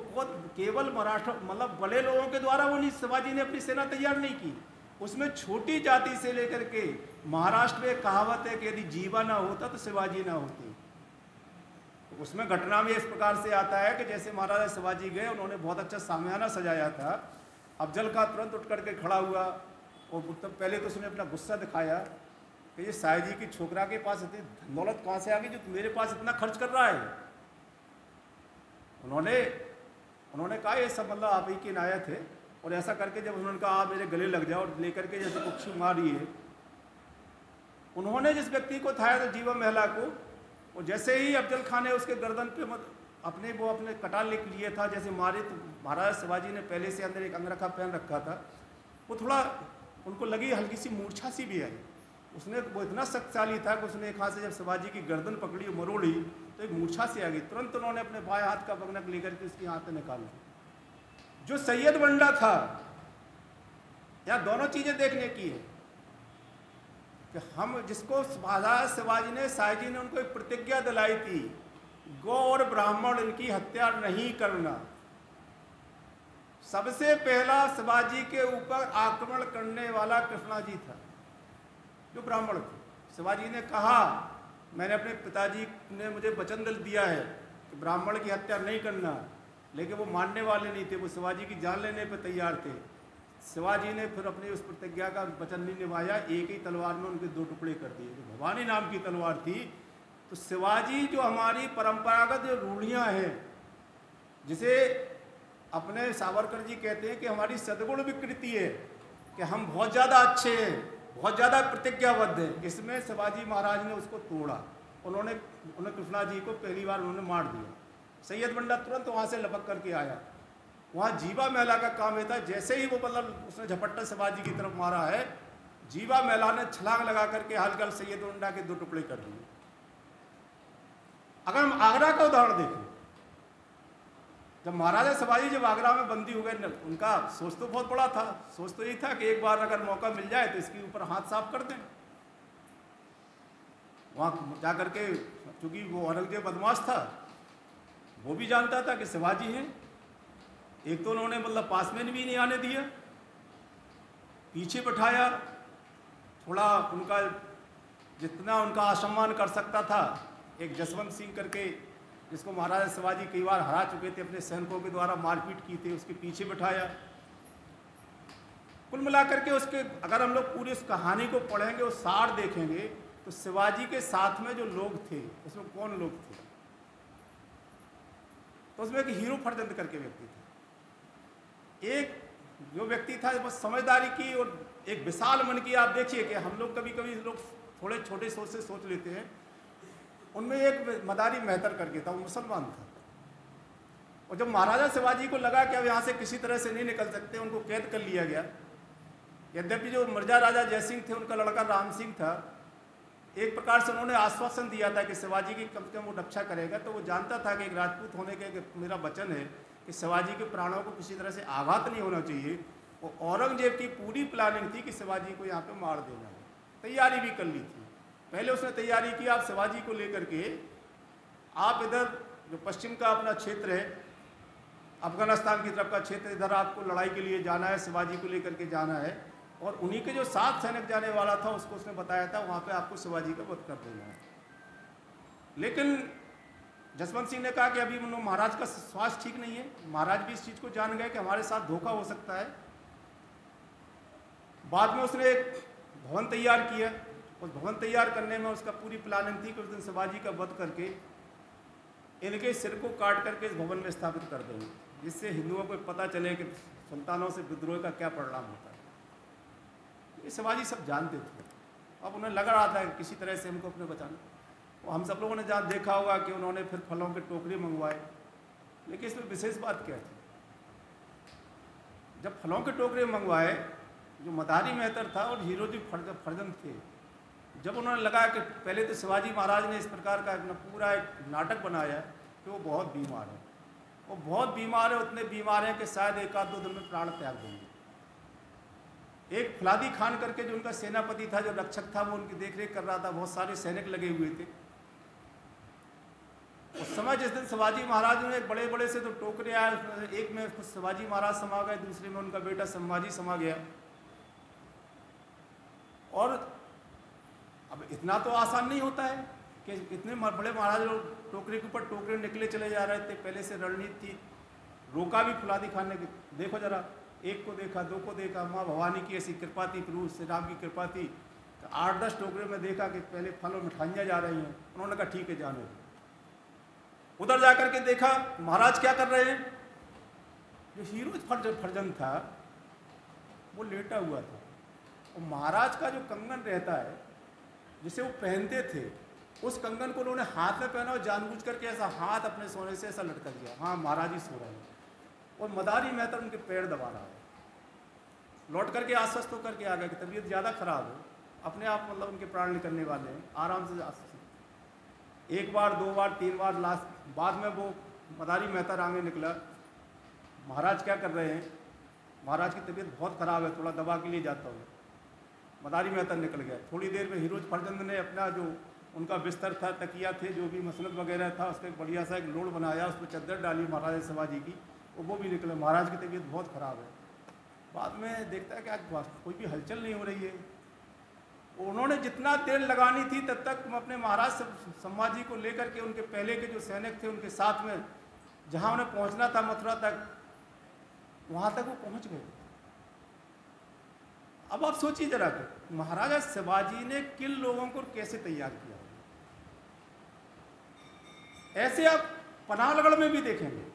केवल मराठा मतलब बड़े लोगों के द्वारा वो नहीं, शिवाजी ने अपनी सेना तैयार नहीं की। उसमें छोटी जाति से लेकर के महाराष्ट्र में कहावत है कि यदि जीवा ना होता तो शिवाजी ना होते। तो उसमें घटना में इस प्रकार से आता है कि जैसे महाराजा शिवाजी गए, उन्होंने बहुत अच्छा सामियाना सजाया था। अफजल खां तुरंत उठ करके खड़ा हुआ और पहले तो उसने अपना गुस्सा दिखाया कि ये शाह जी की छोकरा के पास इतनी दौलत कहाँ से आ गई जो मेरे पास इतना खर्च कर रहा है। उन्होंने कहा ये सब मतलब आप ही की इनायत है। और ऐसा करके जब उन्होंने कहा आप मेरे गले लग जाओ और लेकर के जैसे कुछ मारी है, उन्होंने जिस व्यक्ति को था तो जीवा महिला को, और जैसे ही अफजल खां ने उसके गर्दन पे अपने कटा लिख लिए था जैसे मारे, तो महाराज शिवाजी ने पहले से अंदर एक अंगरखा पहन रखा था, वो थोड़ा उनको लगी हल्की सी मूर्छा सी भी आई। उसने वो इतना शक्तिशाली था कि उसने एक हाथ से जब शिवाजी की गर्दन पकड़ी मरोड़ी तो एक मूर्छा से आ गई। तुरंत उन्होंने अपने बाएं हाथ का बगनक लेकर के उसकी हाथ निकाल ली। जो सैयद बंडा था, यहाँ दोनों चीजें देखने की है कि हम जिसको महाराज शिवाजी ने, शाह जी ने उनको एक प्रतिज्ञा दिलाई थी, गौ और ब्राह्मण इनकी हत्या नहीं करना। सबसे पहला शिवाजी के ऊपर आक्रमण करने वाला कृष्णा जी था, जो ब्राह्मण थे। शिवाजी ने कहा, मैंने अपने पिताजी ने मुझे वचन दिया है कि ब्राह्मण की हत्या नहीं करना, लेकिन वो मानने वाले नहीं थे, वो शिवाजी की जान लेने पर तैयार थे। शिवाजी ने फिर अपनी उस प्रतिज्ञा का वचन नहीं निभाया, एक ही तलवार में उनके 2 टुकड़े कर दिए। जो भवानी नाम की तलवार थी। तो शिवाजी जो हमारी परंपरागत जो रूढ़ियाँ हैं, जिसे अपने सावरकर जी कहते हैं कि हमारी सद्गुण विकृति है कि हम बहुत ज़्यादा अच्छे हैं, बहुत ज़्यादा प्रतिज्ञाबद्ध हैं, इसमें शिवाजी महाराज ने उसको तोड़ा। उन्होंने कृष्णा जी को पहली बार उन्होंने मार दिया। सैयद बंडा तुरंत वहाँ से लपक करके आया। वहाँ जीवा महिला का काम ये था, जैसे ही वो मतलब उसने झपट्टा शिवाजी की तरफ मारा है, जीवा महिला ने छलांग लगा करके हलकल सैयद बंडा के 2 टुकड़े कर दिए। अगर हम आगरा का उदाहरण देखें, जब महाराजा शिवाजी जब आगरा में बंदी हो गए, उनका सोच तो बहुत बड़ा था। सोच तो यही था कि एक बार अगर मौका मिल जाए तो इसके ऊपर हाथ साफ कर दें। वहाँ जा करके, चूंकि वो औरंगजेब बदमाश था, वो भी जानता था कि शिवाजी हैं। एक तो उन्होंने मतलब पास में भी नहीं आने दिया, पीछे बैठाया, थोड़ा उनका जितना उनका असम्मान कर सकता था। एक जसवंत सिंह करके, जिसको महाराजा शिवाजी कई बार हरा चुके थे, अपने सैनिकों के द्वारा मारपीट की थी, उसके पीछे बैठाया। कुल मिलाकर के उसके अगर हम लोग पूरी उस कहानी को पढ़ेंगे और सार देखेंगे, तो शिवाजी के साथ में जो लोग थे, उसमें कौन लोग थे? तो उसमें एक हीरो फर्जंद करके व्यक्ति था। एक जो व्यक्ति था बस समझदारी की और एक विशाल मन की। आप देखिए कि हम लोग कभी कभी लोग थोड़े छोटे सोच से सोच लेते हैं। उनमें एक मदारी मेहतर करके था, वो मुसलमान था। और जब महाराजा शिवाजी को लगा कि अब यहाँ से किसी तरह से नहीं निकल सकते, उनको कैद कर लिया गया। यद्यपि जो मिर्जा राजा जयसिंह थे, उनका लड़का राम सिंह था, एक प्रकार से उन्होंने आश्वासन दिया था कि शिवाजी की कम से कम वो रक्षा करेगा। तो वो जानता था कि एक राजपूत होने के मेरा वचन है कि शिवाजी के प्राणों को किसी तरह से आघात नहीं होना चाहिए। वो औरंगजेब की पूरी प्लानिंग थी कि शिवाजी को यहाँ पे मार देना है। तैयारी भी कर ली थी। पहले उसने तैयारी की, आप शिवाजी को लेकर के आप इधर जो पश्चिम का अपना क्षेत्र है, अफगानिस्तान की तरफ का क्षेत्र, इधर आपको लड़ाई के लिए जाना है, शिवाजी को लेकर के जाना है। और उन्हीं के जो 7 सैनिक जाने वाला था, उसको उसने बताया था वहाँ पे आपको शिवाजी का वध कर देना है। लेकिन जसवंत सिंह ने कहा कि अभी महाराज का स्वास्थ्य ठीक नहीं है। महाराज भी इस चीज़ को जान गए कि हमारे साथ धोखा हो सकता है। बाद में उसने एक भवन तैयार किया। उस भवन तैयार करने में उसका पूरी प्लानिंग थी कि उस दिन शिवाजी का वध करके इनके सिर को काट करके इस भवन में स्थापित कर देंगे, जिससे हिंदुओं को पता चले कि सुल्तानों से विद्रोह का क्या परिणाम होता है। ये शिवाजी सब जानते थे। अब उन्हें लग रहा था कि किसी तरह से हमको अपने बचाना। और हम सब लोगों ने जहाँ देखा होगा कि उन्होंने फिर फलों के टोकरे मंगवाए। लेकिन इसमें विशेष बात क्या थी? जब फलों के टोकरे मंगवाए, जो मदारी मेहतर था और हीरो जी फर्जंद थे, जब उन्होंने लगा कि पहले तो शिवाजी महाराज ने इस प्रकार का अपना पूरा एक नाटक बनाया कि वो बहुत बीमार है, वो बहुत बीमार है, उतने बीमार हैं कि शायद 1-2 दिन में प्राण त्याग देंगे। एक फलादी खान करके जो उनका सेनापति था, जो रक्षक था, वो उनकी देखरेख कर रहा था। बहुत सारे सैनिक लगे हुए थे। उस समय जिस दिन शिवाजी महाराज ने एक बड़े बड़े से तो टोकरे आए, एक में शिवाजी महाराज समा गए, दूसरे में उनका बेटा संभाजी समा गया। और अब इतना तो आसान नहीं होता है कि इतने बड़े महाराज लोग टोकरे के ऊपर टोकरे निकले चले जा रहे थे। पहले से रणनीति थी। रोका भी फुलादी खान ने, देखो जरा, एक को देखा, 2 को देखा, माँ भवानी की ऐसी कृपा थी, प्रभु श्री राम की कृपा थी। तो 8-10 टोकरे में देखा कि पहले फल और मिठाइयाँ जा रही हैं। उन्होंने कहा ठीक है, जाने दो। उधर जाकर के देखा महाराज क्या कर रहे हैं। जो हीरो फर्जंद था वो लेटा हुआ था। और महाराज का जो कंगन रहता है, जिसे वो पहनते थे, उस कंगन को उन्होंने हाथ में पहना और जानबूझ करके ऐसा हाथ अपने सोने से ऐसा लटका दिया। हाँ, महाराज ही सो रहे हैं। और मदारी मेहतर उनके पैर दबा रहा है। लौट करके आश्वस्त होकर के आ गया कि तबीयत ज़्यादा खराब है, अपने आप मतलब उनके प्राण निकलने वाले हैं, आराम से आश्वस्त। 1 बार 2 बार 3 बार लास्ट बाद में वो मदारी मेहतर आगे निकला। महाराज क्या कर रहे हैं? महाराज की तबीयत बहुत ख़राब है, थोड़ा दवा के लिए जाता हूँ। मदारी मेहतर निकल गया। थोड़ी देर में हीरोज फर्जंद ने अपना जो उनका बिस्तर था, तकिया थे, जो भी मसनद वगैरह था, उसका एक बढ़िया सा एक लोड बनाया, उस पर चद्दर डाली महाराजा शिवाजी की, वो भी निकले। महाराज की तबीयत बहुत ख़राब है। बाद में देखता है कि आज कोई भी हलचल नहीं हो रही है। उन्होंने जितना देर लगानी थी तब तक अपने महाराज संभाजी को लेकर के उनके पहले के जो सैनिक थे उनके साथ में जहाँ उन्हें पहुँचना था मथुरा तक, वहाँ तक वो पहुँच गए। अब आप सोचिए जरा कि महाराजा शिवाजी ने किन लोगों को कैसे तैयार किया। ऐसे आप पनाहगढ़ में भी देखेंगे,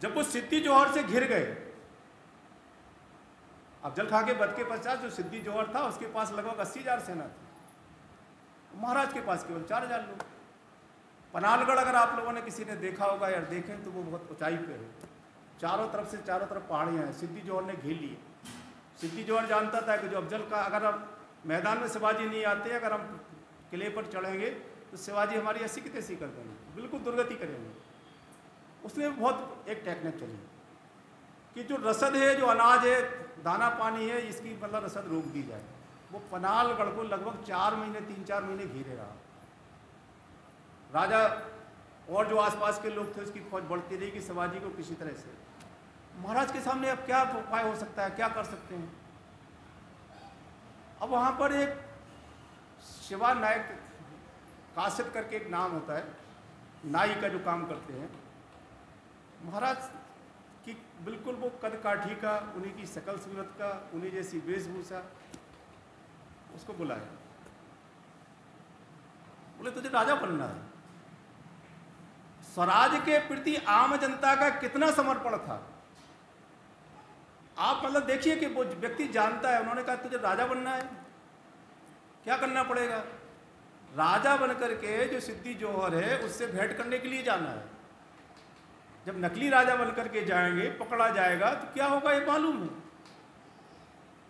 जब वो सिद्दी जोहर से घिर गए, अफजल खां के वध के पश्चात जो सिद्दी जोहर था उसके पास लगभग 80,000 सेना थी, महाराज के पास केवल 4,000 लोग। पनाहगढ़ अगर आप लोगों ने किसी ने देखा होगा या देखें तो वो बहुत ऊंचाई पे है, चारों तरफ पहाड़ियाँ हैं। सिद्दी जोहर ने घेर लिए। सिद्दी जोहर जानता था कि जो अफजल का, अगर हम मैदान में शिवाजी नहीं आते, अगर हम किले पर चढ़ेंगे तो शिवाजी हमारी ऐसी की तैसी कर देंगे, बिल्कुल दुर्गति करेंगे। उसने बहुत एक टेक्निक चली कि जो रसद है, जो अनाज है, दाना पानी है, इसकी मतलब रसद रोक दी जाए। वो पनाहगढ़ को लगभग 4 महीने 3-4 महीने घेरे रहा। राजा और जो आसपास के लोग थे उसकी खोज बढ़ती रही कि शिवाजी को किसी तरह से। महाराज के सामने अब क्या उपाय हो सकता है, क्या कर सकते हैं। अब वहाँ पर एक शिवा नायक कासिद करके एक नाम होता है, नाई का जो काम करते हैं, महाराज की बिल्कुल वो कद काठी का, उन्हीं की शकल सूरत का, उन्हीं जैसी वेशभूषा, उसको बुलाया। बोले तुझे राजा बनना है। स्वराज के प्रति आम जनता का कितना समर्पण था। आप मतलब देखिए कि वो व्यक्ति जानता है। उन्होंने कहा तुझे राजा बनना है, क्या करना पड़ेगा। राजा बनकर के जो सिद्दी जोहर है उससे भेंट करने के लिए जाना है। जब नकली राजा बनकर के जाएंगे, पकड़ा जाएगा तो क्या होगा ये मालूम है।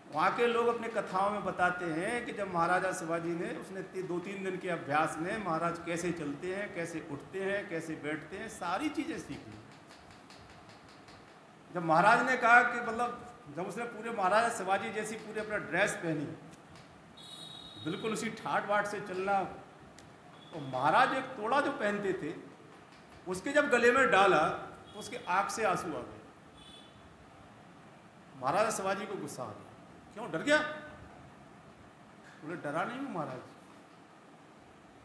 वहाँ के लोग अपने कथाओं में बताते हैं कि जब महाराजा शिवाजी ने, उसने 2-3 दिन के अभ्यास में महाराज कैसे चलते हैं, कैसे उठते हैं, कैसे बैठते हैं, सारी चीज़ें सीख ली। जब महाराज ने कहा कि मतलब जब उसने पूरे महाराजा शिवाजी जैसी पूरे अपना ड्रेस पहनी, बिल्कुल उसी ठाट बाट से चलना, तो महाराज एक तोड़ा जो पहनते थे उसके जब गले में डाला तो उसके आँख से आंसू आ गए। महाराजा शिवाजी को गुस्सा आ गया। क्यों, डर गया? बोले डरा नहीं हूँ महाराज।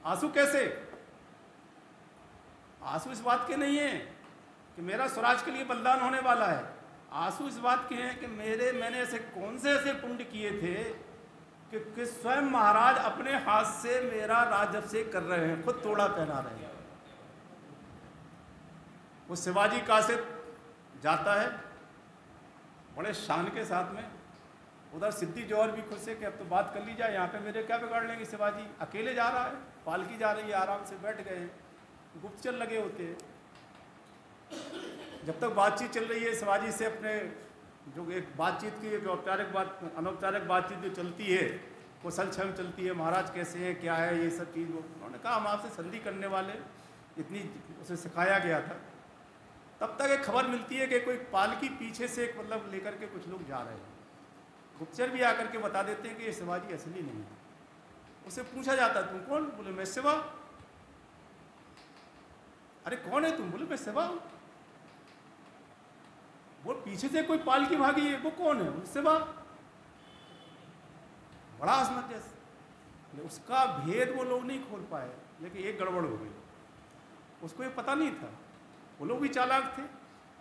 आंसू कैसे? आंसू इस बात के नहीं है कि मेरा स्वराज के लिए बलिदान होने वाला है। आंसू इस बात के हैं कि मैंने ऐसे कौन से ऐसे पुण्य किए थे कि स्वयं महाराज अपने हाथ से मेरा राजअभिषेक कर रहे हैं, खुद तोड़ा पहना रहे हैं। वो शिवाजी कासिद जाता है बड़े शान के साथ में। उधर सिद्दी जोहर भी खुद से कि अब तो बात कर ली जाए, यहाँ पे मेरे क्या बिगाड़ लेंगे। शिवाजी अकेले जा रहा है, पालकी जा रही है, आराम से बैठ गए हैं, गुप्तचर लगे होते हैं। जब तक बातचीत चल रही है शिवाजी से, अपने जो एक बातचीत की एक औपचारिक बात, अनौपचारिक बातचीत जो चलती है, कुशल क्षम चलती है, महाराज कैसे हैं, क्या है, ये सब चीज़। उन्होंने कहा हम आपसे संधि करने वाले, इतनी उसे सिखाया गया था। तब तक एक खबर मिलती है कि कोई पालकी पीछे से एक मतलब लेकर के कुछ लोग जा रहे हैं। गुप्तचर भी आकर के बता देते हैं कि ये शिवाजी असली नहीं है। उससे पूछा जाता तुम कौन? बोले मैं शिवा। अरे कौन है तुम? बोले मैं शिवा हूं। वो पीछे से कोई पालकी भागी है, वो कौन है? शिवा। बड़ा असमंजस। उसका भेद वो लोग नहीं खोल पाए, लेकिन एक गड़बड़ हो गई। उसको ये पता नहीं था। वो लोग भी चालाक थे।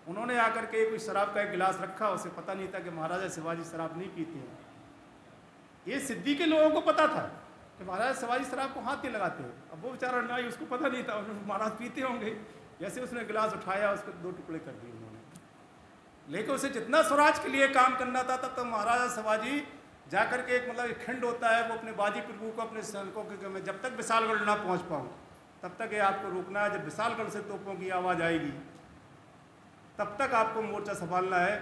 उन्होंने आकर के कोई शराब का एक गिलास रखा, उसे पता नहीं था कि महाराजा शिवाजी शराब नहीं पीते हैं। ये सिद्दी के लोगों को पता था कि महाराजा शिवाजी शराब को हाथ नहीं लगाते हैं। अब वो बेचारा नाई, उसको पता नहीं था महाराज पीते होंगे। जैसे उसने गिलास उठाया, उसको 2 टुकड़े कर दिए उन्होंने। लेकिन उसे जितना स्वराज के लिए काम करना था, तब तक महाराजा शिवाजी जाकर के एक मतलब एक खंड होता है, वो अपने बाजी प्रभु को, अपने सैनिकों के मैं जब तक विशालगढ़ ना पहुँच पाऊँ तब तक ये आपको रुकना है। जब विशालगढ़ से तोपों की आवाज़ आएगी तब तक आपको मोर्चा संभालना है।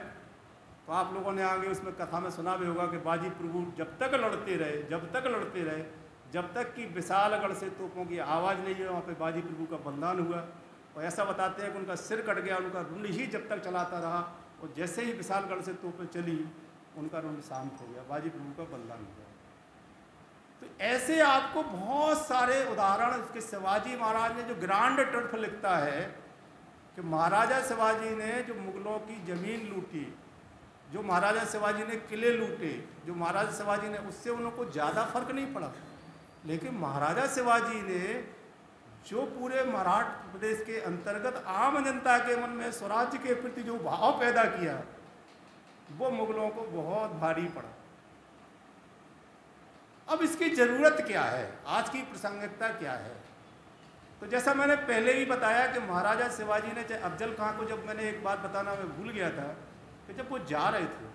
तो आप लोगों ने आगे उसमें कथा में सुना भी होगा कि बाजी प्रभु जब तक लड़ते रहे, जब तक कि विशालगढ़ से तोपों की आवाज़ नहीं है, वहाँ पे बाजी प्रभु का बलिदान हुआ। और ऐसा बताते हैं कि उनका सिर कट गया, उनका रुंड ही जब तक चलाता रहा, और जैसे ही विशालगढ़ से तोपें चली उनका रुंड शांत हो गया, बाजी प्रभु का बलिदान हो गया। तो ऐसे आपको बहुत सारे उदाहरण उसके शिवाजी महाराज ने जो ग्रांड ट्रुथ लिखता है कि महाराजा शिवाजी ने जो मुगलों की ज़मीन लूटी, जो महाराजा शिवाजी ने किले लूटे, जो महाराजा शिवाजी ने, उससे उनको ज़्यादा फर्क नहीं पड़ा। लेकिन महाराजा शिवाजी ने जो पूरे मराठा प्रदेश के अंतर्गत आम जनता के मन में स्वराज्य के प्रति जो भाव पैदा किया, वो मुगलों को बहुत भारी पड़ा। अब इसकी ज़रूरत क्या है, आज की प्रासंगिकता क्या है? तो जैसा मैंने पहले भी बताया कि महाराजा शिवाजी ने, चाहे अफजल खां को, जब मैंने एक बात बताना मैं भूल गया था कि जब वो जा रहे थे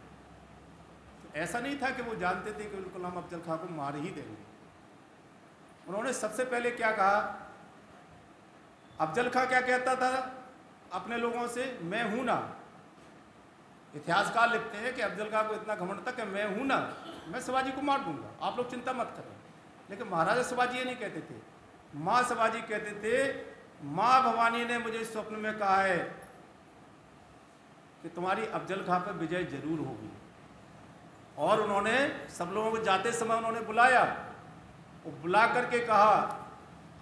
तो ऐसा नहीं था कि वो जानते थे कि बिल्कुल हम अफजल खां को मार ही देंगे। उन्होंने सबसे पहले क्या कहा, अफजल खां क्या कहता था अपने लोगों से, मैं हूं ना। इतिहासकार लिखते हैं कि अफजल खां को इतना घमंड था कि मैं हूं ना, मैं शिवाजी को मार दूंगा, आप लोग चिंता मत करें। लेकिन महाराजा शिवाजी ये नहीं कहते थे, माँ शिवाजी कहते थे, माँ भवानी ने मुझे स्वप्न में कहा है कि तुम्हारी अफजल खां पर विजय जरूर होगी। और उन्होंने सब लोगों को जाते समय उन्होंने बुलाया, वो बुला करके कहा,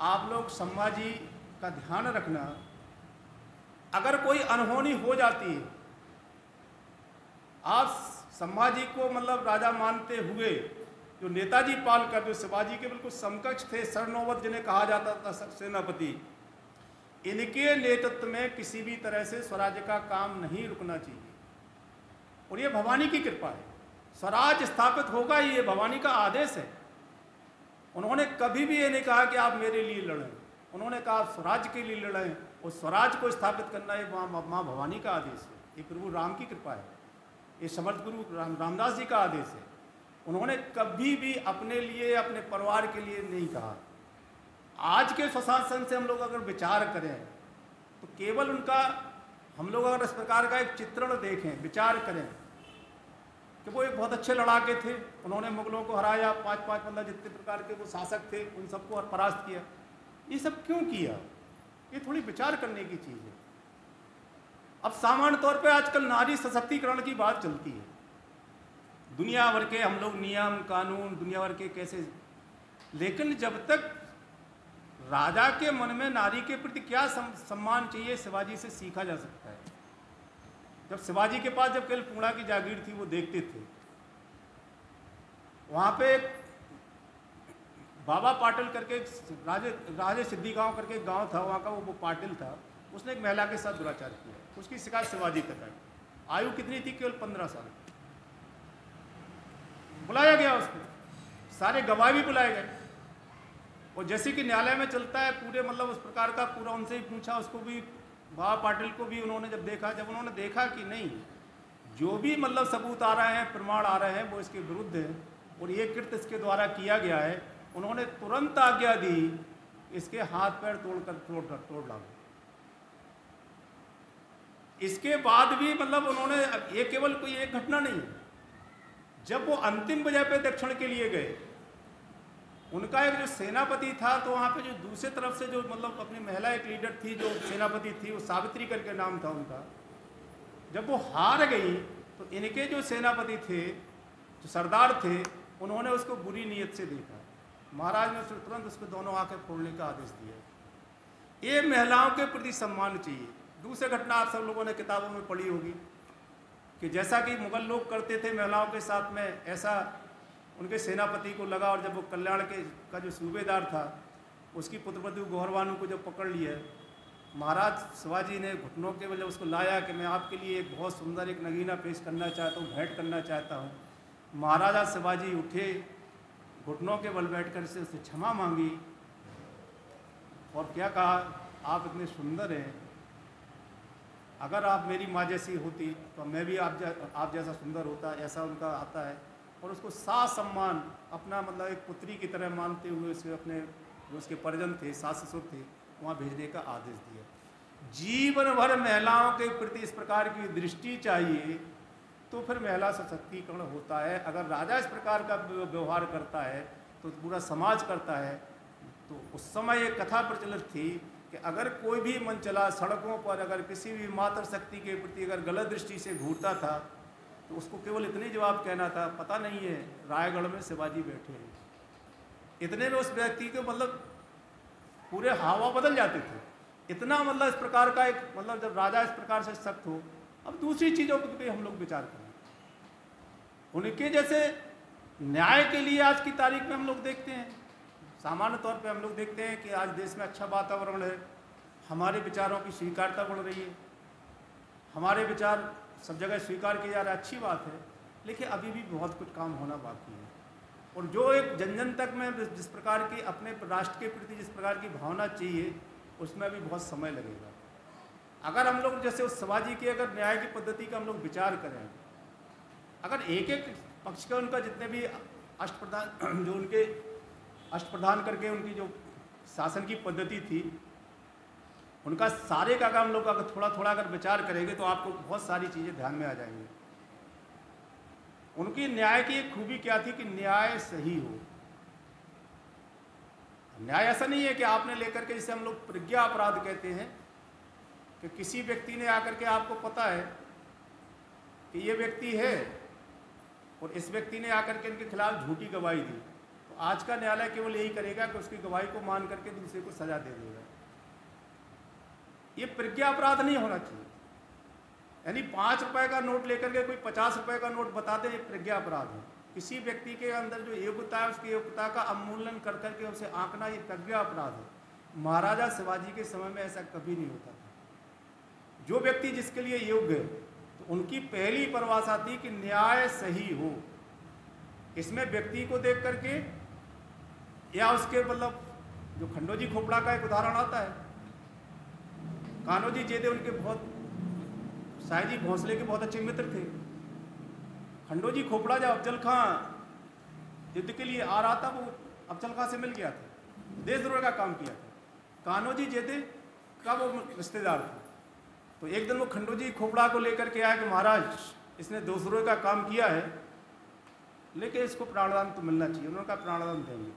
आप लोग संभाजी का ध्यान रखना, अगर कोई अनहोनी हो जाती है, आप संभाजी को मतलब राजा मानते हुए, जो नेताजी पालकर, जो शिवाजी के बिल्कुल समकक्ष थे, सरनोबत जिन्हें कहा जाता था सेनापति, इनके नेतृत्व में किसी भी तरह से स्वराज्य का काम नहीं रुकना चाहिए। और ये भवानी की कृपा है, स्वराज स्थापित होगा, ये भवानी का आदेश है। उन्होंने कभी भी ये नहीं कहा कि आप मेरे लिए लड़ें, उन्होंने कहा आप स्वराज के लिए लड़ें, और स्वराज को स्थापित करना ये माँ भवानी का आदेश है, ये प्रभु राम की कृपा है, ये समर्थ गुरु रामदास जी का आदेश है। उन्होंने कभी भी अपने लिए, अपने परिवार के लिए नहीं कहा। आज के स्वशासन से हम लोग अगर विचार करें तो केवल उनका, हम लोग अगर इस प्रकार का एक चित्रण देखें, विचार करें कि वो एक बहुत अच्छे लड़ाके थे, उन्होंने मुगलों को हराया, 5-5 मतलब जितने प्रकार के वो शासक थे उन सबको परास्त किया। ये सब क्यों किया, ये थोड़ी विचार करने की चीज़ है। अब सामान्य तौर पे आजकल नारी सशक्तिकरण की बात चलती है, दुनिया भर के हम लोग नियम कानून दुनिया भर के कैसे, लेकिन जब तक राजा के मन में नारी के प्रति क्या सम्मान चाहिए, शिवाजी से सीखा जा सकता है। जब शिवाजी के पास जब केवल पूर्णा की जागीर थी, वो देखते थे, वहाँ पे बाबा पाटिल करके राजे सिद्धि गांव करके एक गांव था, वहाँ का वो पाटिल था, उसने एक महिला के साथ दुराचार किया, उसकी शिकायत शिवाजी तक आई। आयु कितनी थी, केवल 15 साल। बुलाया गया उसको, सारे गवाह भी बुलाए गए, और जैसे कि न्यायालय में चलता है पूरे मतलब उस प्रकार का पूरा उनसे ही पूछा, उसको भी, बाबा पाटिल को भी उन्होंने जब उन्होंने देखा कि नहीं, जो भी मतलब सबूत आ रहे हैं, प्रमाण आ रहे हैं, वो इसके विरुद्ध है और ये कृत्य इसके द्वारा किया गया है, उन्होंने तुरंत आज्ञा दी, इसके हाथ पैर तोड़ डालो। इसके बाद भी मतलब उन्होंने, ये केवल कोई एक घटना नहीं है, जब वो अंतिम विजय पे दक्षिण के लिए गए, उनका एक जो सेनापति था, तो वहाँ पे जो दूसरे तरफ से जो मतलब अपनी महिला एक लीडर थी, जो सेनापति थी, वो सावित्री करके नाम था उनका, जब वो हार गई तो इनके जो सेनापति थे, जो सरदार थे, उन्होंने उसको बुरी नीयत से देखा। महाराज ने तुरंत उसको दोनों आंखें फोड़ने का आदेश दिया। ये महिलाओं के प्रति सम्मान चाहिए। दूसरी घटना आप सब लोगों ने किताबों में पढ़ी होगी कि जैसा कि मुगल लोग करते थे महिलाओं के साथ में, ऐसा उनके सेनापति को लगा, और जब वो कल्याण का जो सूबेदार था, उसकी पुत्रवधू गौहरबानु को जब पकड़ लिया, महाराज शिवाजी ने घुटनों के बल उसको लाया कि मैं आपके लिए एक बहुत सुंदर एक नगीना पेश करना चाहता हूँ, भेंट करना चाहता हूँ। महाराजा शिवाजी उठे, घुटनों के बल बैठकर से उससे क्षमा मांगी और क्या कहा, आप इतने सुंदर हैं, अगर आप मेरी माँ जैसी होती तो मैं भी आप जैसा सुंदर होता, ऐसा उनका आता है। और उसको सास सम्मान अपना मतलब एक पुत्री की तरह मानते हुए उसे अपने जो उसके परिजन थे, सास ससुर थे, वहाँ भेजने का आदेश दिया। जीवन भर महिलाओं के प्रति इस प्रकार की दृष्टि चाहिए तो फिर महिला सशक्तिकरण होता है। अगर राजा इस प्रकार का व्यवहार करता है तो पूरा समाज करता है। तो उस समय एक कथा प्रचलित थी कि अगर कोई भी मन चला सड़कों पर अगर किसी भी मातृशक्ति के प्रति अगर गलत दृष्टि से घूरता था तो उसको केवल इतने जवाब कहना था, पता नहीं है रायगढ़ में शिवाजी बैठे हैं। इतने में उस व्यक्ति के मतलब पूरे हावा बदल जाते थे। इतना मतलब इस प्रकार का एक मतलब जब राजा इस प्रकार से सख्त हो, अब दूसरी चीज़ों पे हम लोग विचार करें। उनके जैसे न्याय के लिए आज की तारीख में हम लोग देखते हैं, सामान्य तौर पे हम लोग देखते हैं कि आज देश में अच्छा वातावरण है, हमारे विचारों की स्वीकारता बढ़ रही है, हमारे विचार सब जगह स्वीकार किए जा रहे हैं, अच्छी बात है। लेकिन अभी भी बहुत कुछ काम होना बाकी है। और जो एक जन जन तक में जिस प्रकार की अपने राष्ट्र के प्रति जिस प्रकार की भावना चाहिए, उसमें अभी बहुत समय लगेगा। अगर हम लोग जैसे उस शिवाजी की अगर न्याय की पद्धति का हम लोग विचार करें, अगर एक एक पक्ष का उनका जितने भी अष्टप्रधान जो उनके अष्टप्रधान करके उनकी जो शासन की पद्धति थी, उनका सारे का अगर हम लोग अगर थोड़ा थोड़ा अगर विचार करेंगे तो आपको बहुत सारी चीज़ें ध्यान में आ जाएंगी। उनकी न्याय की एक खूबी क्या थी कि न्याय सही हो। न्याय ऐसा नहीं है कि आपने लेकर के, जिसे हम लोग प्रज्ञा अपराध कहते हैं, कि किसी व्यक्ति ने आकर के आपको पता है कि ये व्यक्ति है और इस व्यक्ति ने आकर के इनके खिलाफ झूठी गवाही दी, तो आज का न्यायालय केवल यही करेगा कि उसकी गवाही को मान करके दूसरे को सजा दे देगा। ये प्रज्ञा अपराध नहीं होना चाहिए। यानी 5 रुपए का नोट लेकर के कोई 50 रुपए का नोट बता दे, ये प्रज्ञा अपराध है। किसी व्यक्ति के अंदर जो योग्यता है, उसकी योग्यता का अवमूल्यन कर करके उसे आंकना, ये प्रज्ञा अपराध है। महाराजा शिवाजी के समय में ऐसा कभी नहीं होता था। जो व्यक्ति जिसके लिए योग्य है, तो उनकी पहली परिभाषा थी कि न्याय सही हो। इसमें व्यक्ति को देख करके या उसके मतलब जो खंडोजी खोपड़ा का एक उदाहरण आता है, कान्होजी जेदे उनके बहुत शायद ही भोंसले के बहुत अच्छे मित्र थे। खंडोजी खोपड़ा जब अफजल खां युद्ध के लिए आ रहा था, वो अफजल खां से मिल गया था, देशद्रोह का काम किया था। कान्होजी जेदे का वो रिश्तेदार थे। तो एक दिन वो खंडोजी खोपड़ा को लेकर के आया कि महाराज, इसने देशद्रोह का काम किया है, लेकिन इसको प्राणदान तो मिलना चाहिए। उन्होंने कहा प्राणदान देंगे।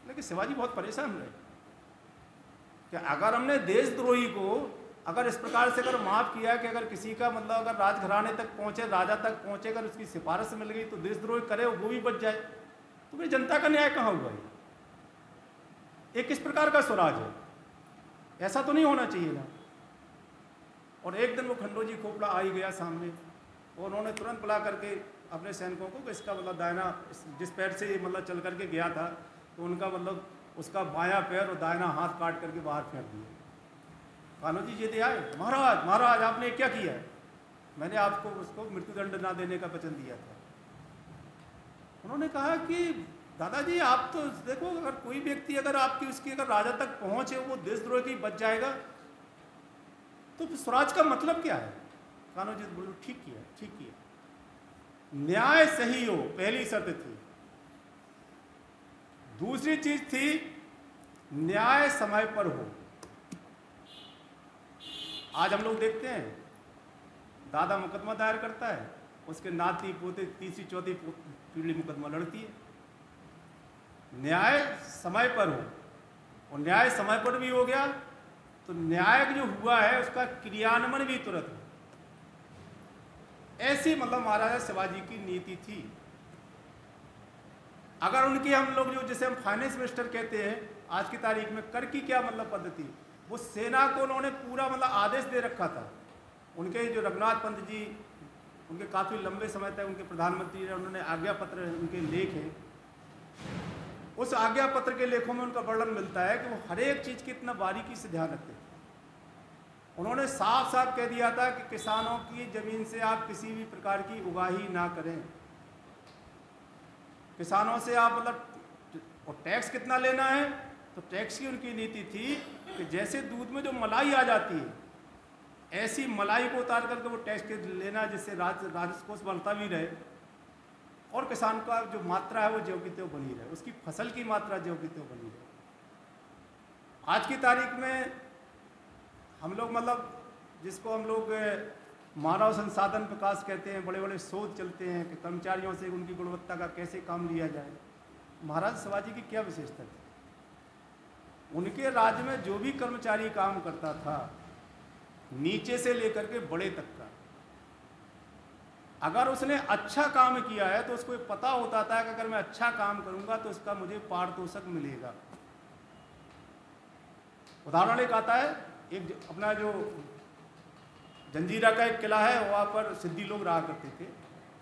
लेकिन शिवाजी बहुत परेशान रहे कि अगर हमने देशद्रोही को अगर इस प्रकार से अगर माफ़ किया कि अगर किसी का मतलब अगर राजघराने तक पहुँचे, राजा तक पहुँचे, अगर उसकी सिफारिश मिल गई तो देशद्रोही करे वो भी बच जाए, तो भाई जनता का न्याय कहाँ हुआ? ये किस प्रकार का स्वराज है? ऐसा तो नहीं होना चाहिए ना। और एक दिन वो खंडोजी खोपड़ा आ ही गया सामने, और उन्होंने तुरंत बुला करके अपने सैनिकों को, इसका मतलब दाहिना जिस पैर से ये मतलब चल करके गया था, तो उनका मतलब उसका बायां पैर और दाहिना हाथ काट करके बाहर फेंक दिया। कान्होजी जेदे आए, महाराज महाराज आपने क्या किया है? मैंने आपको उसको मृत्युदंड ना देने का वचन दिया था। उन्होंने कहा कि दादाजी आप तो देखो, अगर कोई व्यक्ति अगर आपकी उसकी अगर राजा तक पहुंचे वो देशद्रोह की बच जाएगा, तो स्वराज का मतलब क्या है? कान्होजी बोलो ठीक किया, ठीक किया। न्याय सही हो, पहली शर्त थी। दूसरी चीज थी न्याय समय पर हो। आज हम लोग देखते हैं दादा मुकदमा दायर करता है, उसके नाती पोते तीसरी चौथी पीढ़ी मुकदमा लड़ती है। न्याय समय पर हो, और न्याय समय पर भी हो गया तो न्याय जो हुआ है उसका क्रियान्वयन भी तुरंत हो। ऐसी मतलब महाराजा शिवाजी की नीति थी। अगर उनकी हम लोग जो जिसे हम फाइनेंस मिनिस्टर कहते हैं आज की तारीख में, कर की क्या मतलब पद्धति, वो सेना को उन्होंने पूरा मतलब आदेश दे रखा था। उनके जो रघुनाथ पंत जी, उनके काफ़ी लंबे समय तक उनके प्रधानमंत्री रहे, उन्होंने आज्ञा पत्र उनके लेख हैं, उस आज्ञा पत्र के लेखों में उनका वर्णन मिलता है कि वो हर एक चीज़ की इतना बारीकी से ध्यान रखते थे। उन्होंने साफ साफ कह दिया था कि किसानों की ज़मीन से आप किसी भी प्रकार की उगाही ना करें। किसानों से आप मतलब और टैक्स कितना लेना है, तो टैक्स की उनकी नीति थी कि जैसे दूध में जो मलाई आ जाती है, ऐसी मलाई को उतार करके वो टैक्स के लेना, जिससे राजस्व कोष बढ़ता भी रहे और किसान का जो मात्रा है वो ज्यों की त्यों बनी रहे, उसकी फसल की मात्रा ज्यों की त्यों बनी रहे। आज की तारीख में हम लोग मतलब जिसको हम लोग मानव संसाधन विकास कहते हैं, बड़े बड़े शोध चलते हैं कि कर्मचारियों से उनकी गुणवत्ता का कैसे काम लिया जाए। महाराज शिवाजी की क्या विशेषता थी? उनके राज्य में जो भी कर्मचारी काम करता था, नीचे से लेकर के बड़े तक का, अगर उसने अच्छा काम किया है तो उसको पता होता था कि अगर मैं अच्छा काम करूंगा तो उसका मुझे पारितोषिक मिलेगा। उदाहरण एक आता है एक अपना जो जंजीरा का एक किला है, वहाँ पर सिद्धि लोग रहा करते थे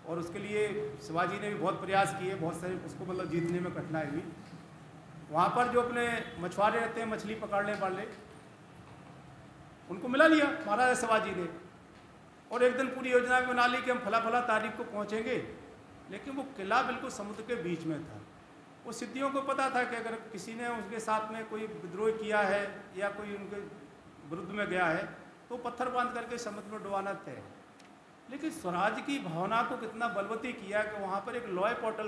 और उसके लिए शिवाजी ने भी बहुत प्रयास किए, बहुत सारे उसको मतलब जीतने में कठिनाई हुई। वहाँ पर जो अपने मछुआरे रहते हैं, मछली पकड़ने वाले, उनको मिला लिया महाराजा शिवाजी ने और एक दिन पूरी योजना भी बना ली कि हम फला फला तारीख को पहुँचेंगे। लेकिन वो किला बिल्कुल समुद्र के बीच में था। वो सिद्धियों को पता था कि अगर किसी ने उसके साथ में कोई विद्रोह किया है या कोई उनके विरुद्ध में गया है तो पत्थर बांध करके समुद्र में डुबाना तय है। लेकिन स्वराज की भावना को कितना बलवती किया कि वहाँ पर एक लॉय पाटिल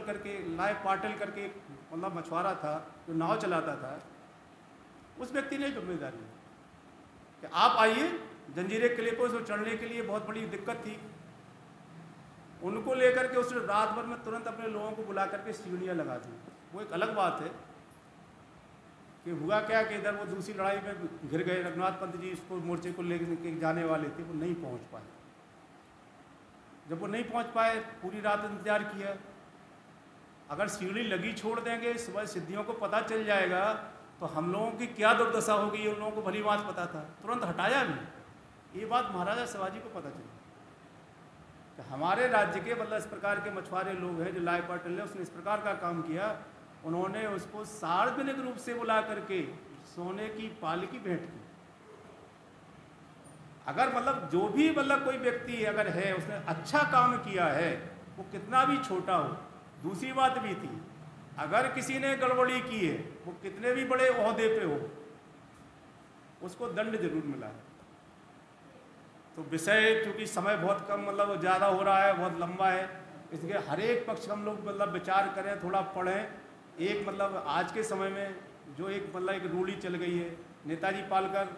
करके मतलब मछुआरा था जो नाव चलाता था, उस व्यक्ति ने जिम्मेदारी कि आप आइए जंजीरे किले पर, उसको चढ़ने के लिए बहुत बड़ी दिक्कत थी। उनको लेकर के उसने रात भर में तुरंत अपने लोगों को बुला करके सीढ़ियाँ लगा दी। वो एक अलग बात है कि हुआ क्या कि इधर वो दूसरी लड़ाई में घिर गए। रघुनाथ पंत जी इसको मोर्चे को लेकर जाने वाले थे, वो नहीं पहुंच पाए। जब वो नहीं पहुंच पाए, पूरी रात इंतजार किया। अगर सीढ़ी लगी छोड़ देंगे, सुबह सिद्धियों को पता चल जाएगा तो हम लोगों की क्या दुर्दशा होगी, ये उन लोगों को भली बात पता था। तुरंत हटाया भी। ये बात महाराजा शिवाजी को पता चली कि हमारे राज्य के मतलब इस प्रकार के मछुआरे लोग हैं जो लाय पाटिल ने, उसने इस प्रकार का काम किया। उन्होंने उसको सार्वजनिक रूप से बुला करके सोने की पालकी भेंट की। अगर मतलब जो भी मतलब कोई व्यक्ति अगर है उसने अच्छा काम किया है, वो कितना भी छोटा हो। दूसरी बात भी थी, अगर किसी ने गड़बड़ी की है, वो कितने भी बड़े ओहदे पे हो, उसको दंड जरूर मिला है। तो विषय चूँकि समय बहुत कम मतलब ज़्यादा हो रहा है, बहुत लंबा है, इसलिए हर एक पक्ष हम लोग मतलब विचार करें, थोड़ा पढ़ें। एक मतलब आज के समय में जो एक मतलब एक रूढ़ी चल गई है, नेताजी पालकर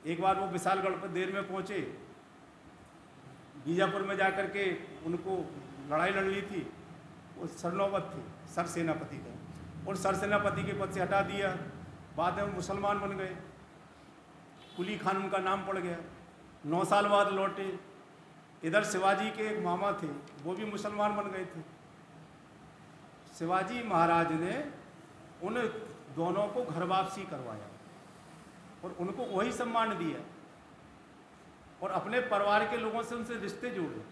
एक बार वो विशालगढ़ पर देर में पहुँचे, बीजापुर में जाकर के उनको लड़ाई लड़ ली थी। वो सरनौबत थे सरसेनापति का, और सरसेनापति के पद से हटा दिया। बाद में मुसलमान बन गए, कुली खान उनका नाम पड़ गया। 9 साल बाद लौटे। इधर शिवाजी के एक मामा थे, वो भी मुसलमान बन गए थे। शिवाजी महाराज ने उन दोनों को घर वापसी करवाया और उनको वही सम्मान दिया और अपने परिवार के लोगों से उनसे रिश्ते जोड़े।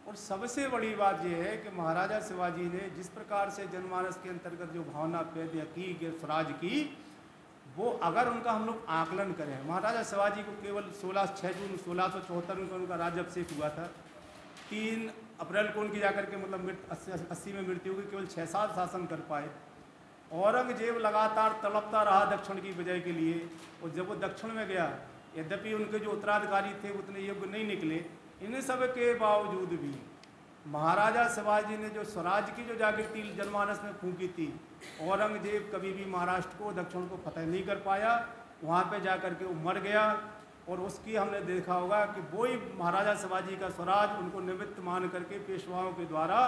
और सबसे बड़ी बात यह है कि महाराजा शिवाजी ने जिस प्रकार से जनमानस के अंतर्गत जो भावना पैदा की कि स्वराज की, वो अगर उनका हम लोग आकलन करें, महाराजा शिवाजी को केवल 6 जून 1674 को उनका राज्याभिषेक हुआ था। 3 अप्रैल को उनकी जाकर के मतलब 80 में मृत्यु हुई। केवल 6 साल शासन कर पाए। औरंगजेब लगातार तड़पता रहा दक्षिण की विजय के लिए, और जब वो दक्षिण में गया, यद्यपि उनके जो उत्तराधिकारी थे उतने योग्य नहीं निकले, इन सब के बावजूद भी महाराजा शिवाजी ने जो स्वराज की जो जागृति जनमानस में फूंकी थी, औरंगजेब कभी भी महाराष्ट्र को दक्षिण को फतह नहीं कर पाया। वहाँ पे जाकर के वो मर गया। और उसकी हमने देखा होगा कि वही महाराजा शिवाजी का स्वराज उनको निमित्त मान करके पेशवाओं के द्वारा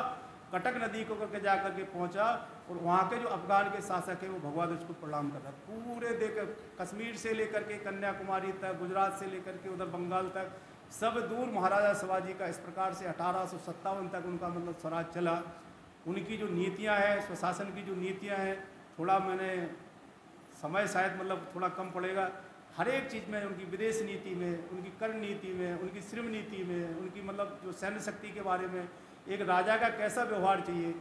कटक नदी को करके जा करके पहुँचा। और वहाँ के जो अफगान के शासक है वो भगवा ध्वज को प्रणाम कर रहा। पूरे देकर कश्मीर से लेकर के कन्याकुमारी तक, गुजरात से लेकर के उधर बंगाल तक, सब दूर महाराजा शिवाजी का इस प्रकार से 1857 तक उनका मतलब स्वराज चला। उनकी जो नीतियाँ हैं, स्वशासन की जो नीतियाँ हैं, थोड़ा मैंने समय शायद मतलब थोड़ा कम पड़ेगा। हर एक चीज़ में, उनकी विदेश नीति में, उनकी कर नीति में, उनकी श्रम नीति में, उनकी मतलब जो सैन्य शक्ति के बारे में, एक राजा का कैसा व्यवहार चाहिए,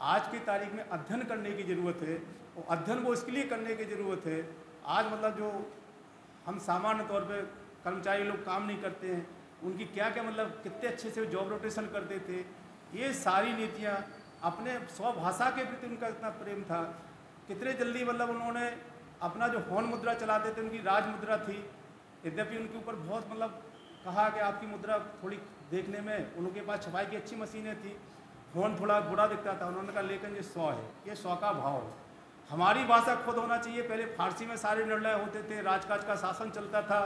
आज की तारीख में अध्ययन करने की ज़रूरत है। और अध्ययन वो इसके लिए करने की ज़रूरत है, आज मतलब जो हम सामान्य तौर पे कर्मचारी लोग काम नहीं करते हैं, उनकी क्या क्या मतलब कितने अच्छे से जॉब रोटेशन करते थे। ये सारी नीतियाँ, अपने स्वभाषा के प्रति उनका इतना प्रेम था, कितने जल्दी मतलब उन्होंने अपना जो हौन मुद्रा चलाते थे, उनकी राज मुद्रा थी। यद्यपि उनके ऊपर बहुत मतलब कहा कि आपकी मुद्रा थोड़ी देखने में, उनके पास छपाई की अच्छी मशीनें थी, हौन थोड़ा बुरा दिखता था। उन्होंने कहा लेकिन ये 100 है, ये 100 का भाव है। हमारी भाषा खुद होना चाहिए। पहले फारसी में सारे निर्णय होते थे, राजकाज का शासन चलता था।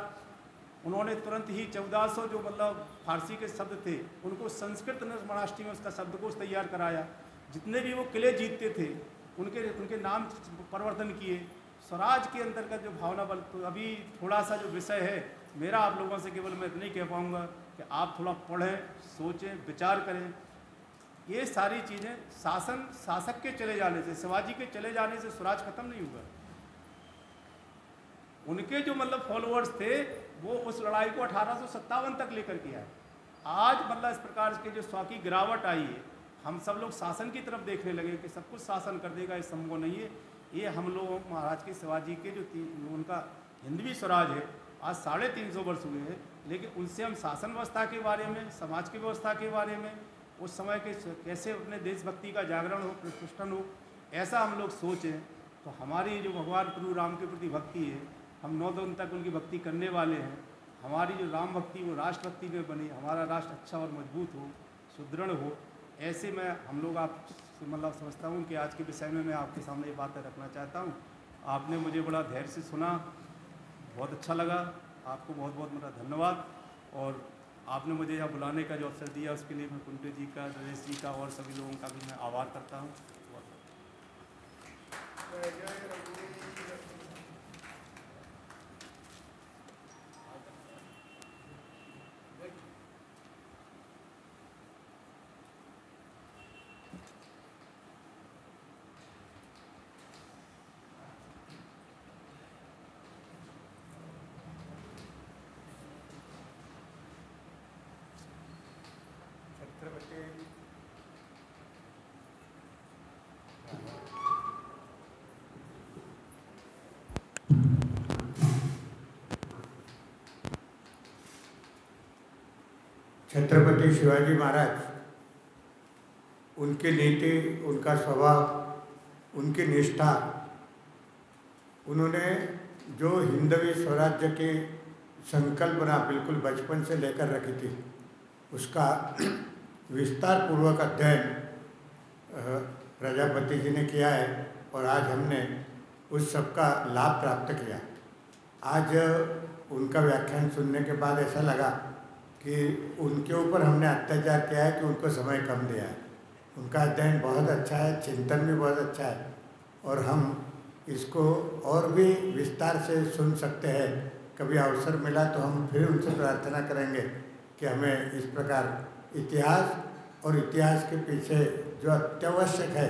उन्होंने तुरंत ही 1400 जो मतलब फारसी के शब्द थे, उनको संस्कृत निर्मणाष्टमी में उसका शब्दकोश तैयार कराया। जितने भी वो किले जीतते थे उनके नाम परिवर्तन किए। स्वराज के अंतर्गत जो भावना बल, तो अभी थोड़ा सा जो विषय है मेरा, आप लोगों से केवल मैं इतना ही कह पाऊँगा कि आप थोड़ा पढ़ें, सोचें, विचार करें। ये सारी चीज़ें शासक के चले जाने से, शिवाजी के चले जाने से स्वराज खत्म नहीं हुआ। उनके जो मतलब फॉलोअर्स थे वो उस लड़ाई को 1857 तक लेकर के आए। आज मतलब इस प्रकार के जो स्वाकी गिरावट आई है, हम सब लोग शासन की तरफ देखने लगे कि सब कुछ शासन कर देगा, ये संभव नहीं है। ये हम लोग महाराज के शिवाजी के जो उनका हिंदवी स्वराज है आज 350 वर्ष हुए हैं, लेकिन उनसे हम शासन व्यवस्था के बारे में, समाज की व्यवस्था के बारे में, उस समय के कैसे अपने देशभक्ति का जागरण हो, प्रतिष्ठन हो, ऐसा हम लोग सोचें तो हमारी जो भगवान प्रभु राम के प्रति भक्ति है, हम 9 दिन तक उनकी भक्ति करने वाले हैं। हमारी जो राम भक्ति वो राष्ट्र भक्ति में बनी, हमारा राष्ट्र अच्छा और मजबूत हो, सुदृढ़ हो। ऐसे में हम लोग आप मतलब समझता हूँ कि आज के विषय में मैं आपके सामने ये बातें रखना चाहता हूँ। आपने मुझे बड़ा धैर्य से सुना, बहुत अच्छा लगा, आपको बहुत बहुत मेरा धन्यवाद। और आपने मुझे यहाँ बुलाने का जो अवसर दिया उसके लिए मैं कुंटे जी का, नरेश जी का और सभी लोगों का भी मैं आभार करता हूँ। छत्रपति शिवाजी महाराज, उनकी नीति, उनका स्वभाव, उनकी निष्ठा, उन्होंने जो हिंदवी स्वराज्य की संकल्पना बिल्कुल बचपन से लेकर रखी थी, उसका विस्तार पूर्वक अध्ययन प्रजापति जी ने किया है और आज हमने उस सब का लाभ प्राप्त किया। आज उनका व्याख्यान सुनने के बाद ऐसा लगा कि उनके ऊपर हमने अत्याचार किया है कि उनको समय कम दिया है। उनका अध्ययन बहुत अच्छा है, चिंतन भी बहुत अच्छा है और हम इसको और भी विस्तार से सुन सकते हैं। कभी अवसर मिला तो हम फिर उनसे प्रार्थना करेंगे कि हमें इस प्रकार इतिहास और इतिहास के पीछे जो अत्यावश्यक है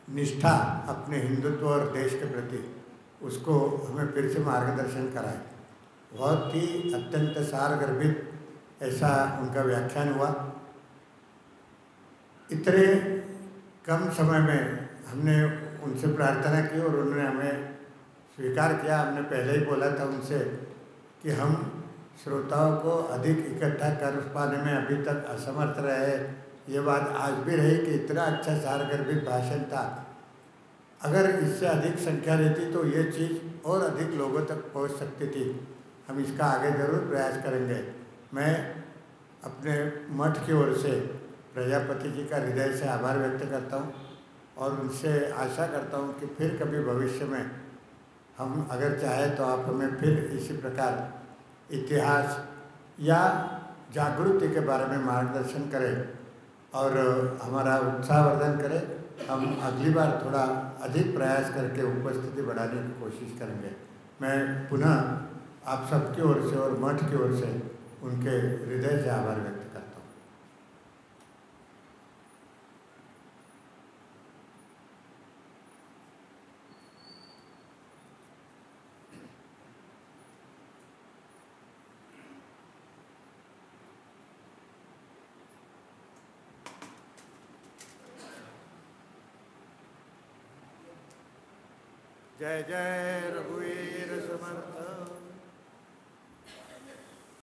निष्ठा अपने हिंदुत्व और देश के प्रति, उसको हमें फिर से मार्गदर्शन कराए। बहुत ही अत्यंत सारगर्भित ऐसा उनका व्याख्यान हुआ। इतने कम समय में हमने उनसे प्रार्थना की और उन्होंने हमें स्वीकार किया। हमने पहले ही बोला था उनसे कि हम श्रोताओं को अधिक इकट्ठा कर पाने में अभी तक असमर्थ रहे। ये बात आज भी रही कि इतना अच्छा सारगर्भित भाषण था, अगर इससे अधिक संख्या रहती तो ये चीज़ और अधिक लोगों तक पहुंच सकती थी। हम इसका आगे ज़रूर प्रयास करेंगे। मैं अपने मठ की ओर से प्रजापति जी का हृदय से आभार व्यक्त करता हूँ और उनसे आशा करता हूँ कि फिर कभी भविष्य में हम अगर चाहें तो आप हमें फिर इसी प्रकार इतिहास या जागृति के बारे में मार्गदर्शन करें और हमारा उत्साहवर्धन करें। हम अगली बार थोड़ा अधिक प्रयास करके उपस्थिति बढ़ाने की कोशिश करेंगे। मैं पुनः आप सबकी ओर से और मठ की ओर से उनके हृदय से आभार व्यक्त करता हूँ। जय जय रघुवीर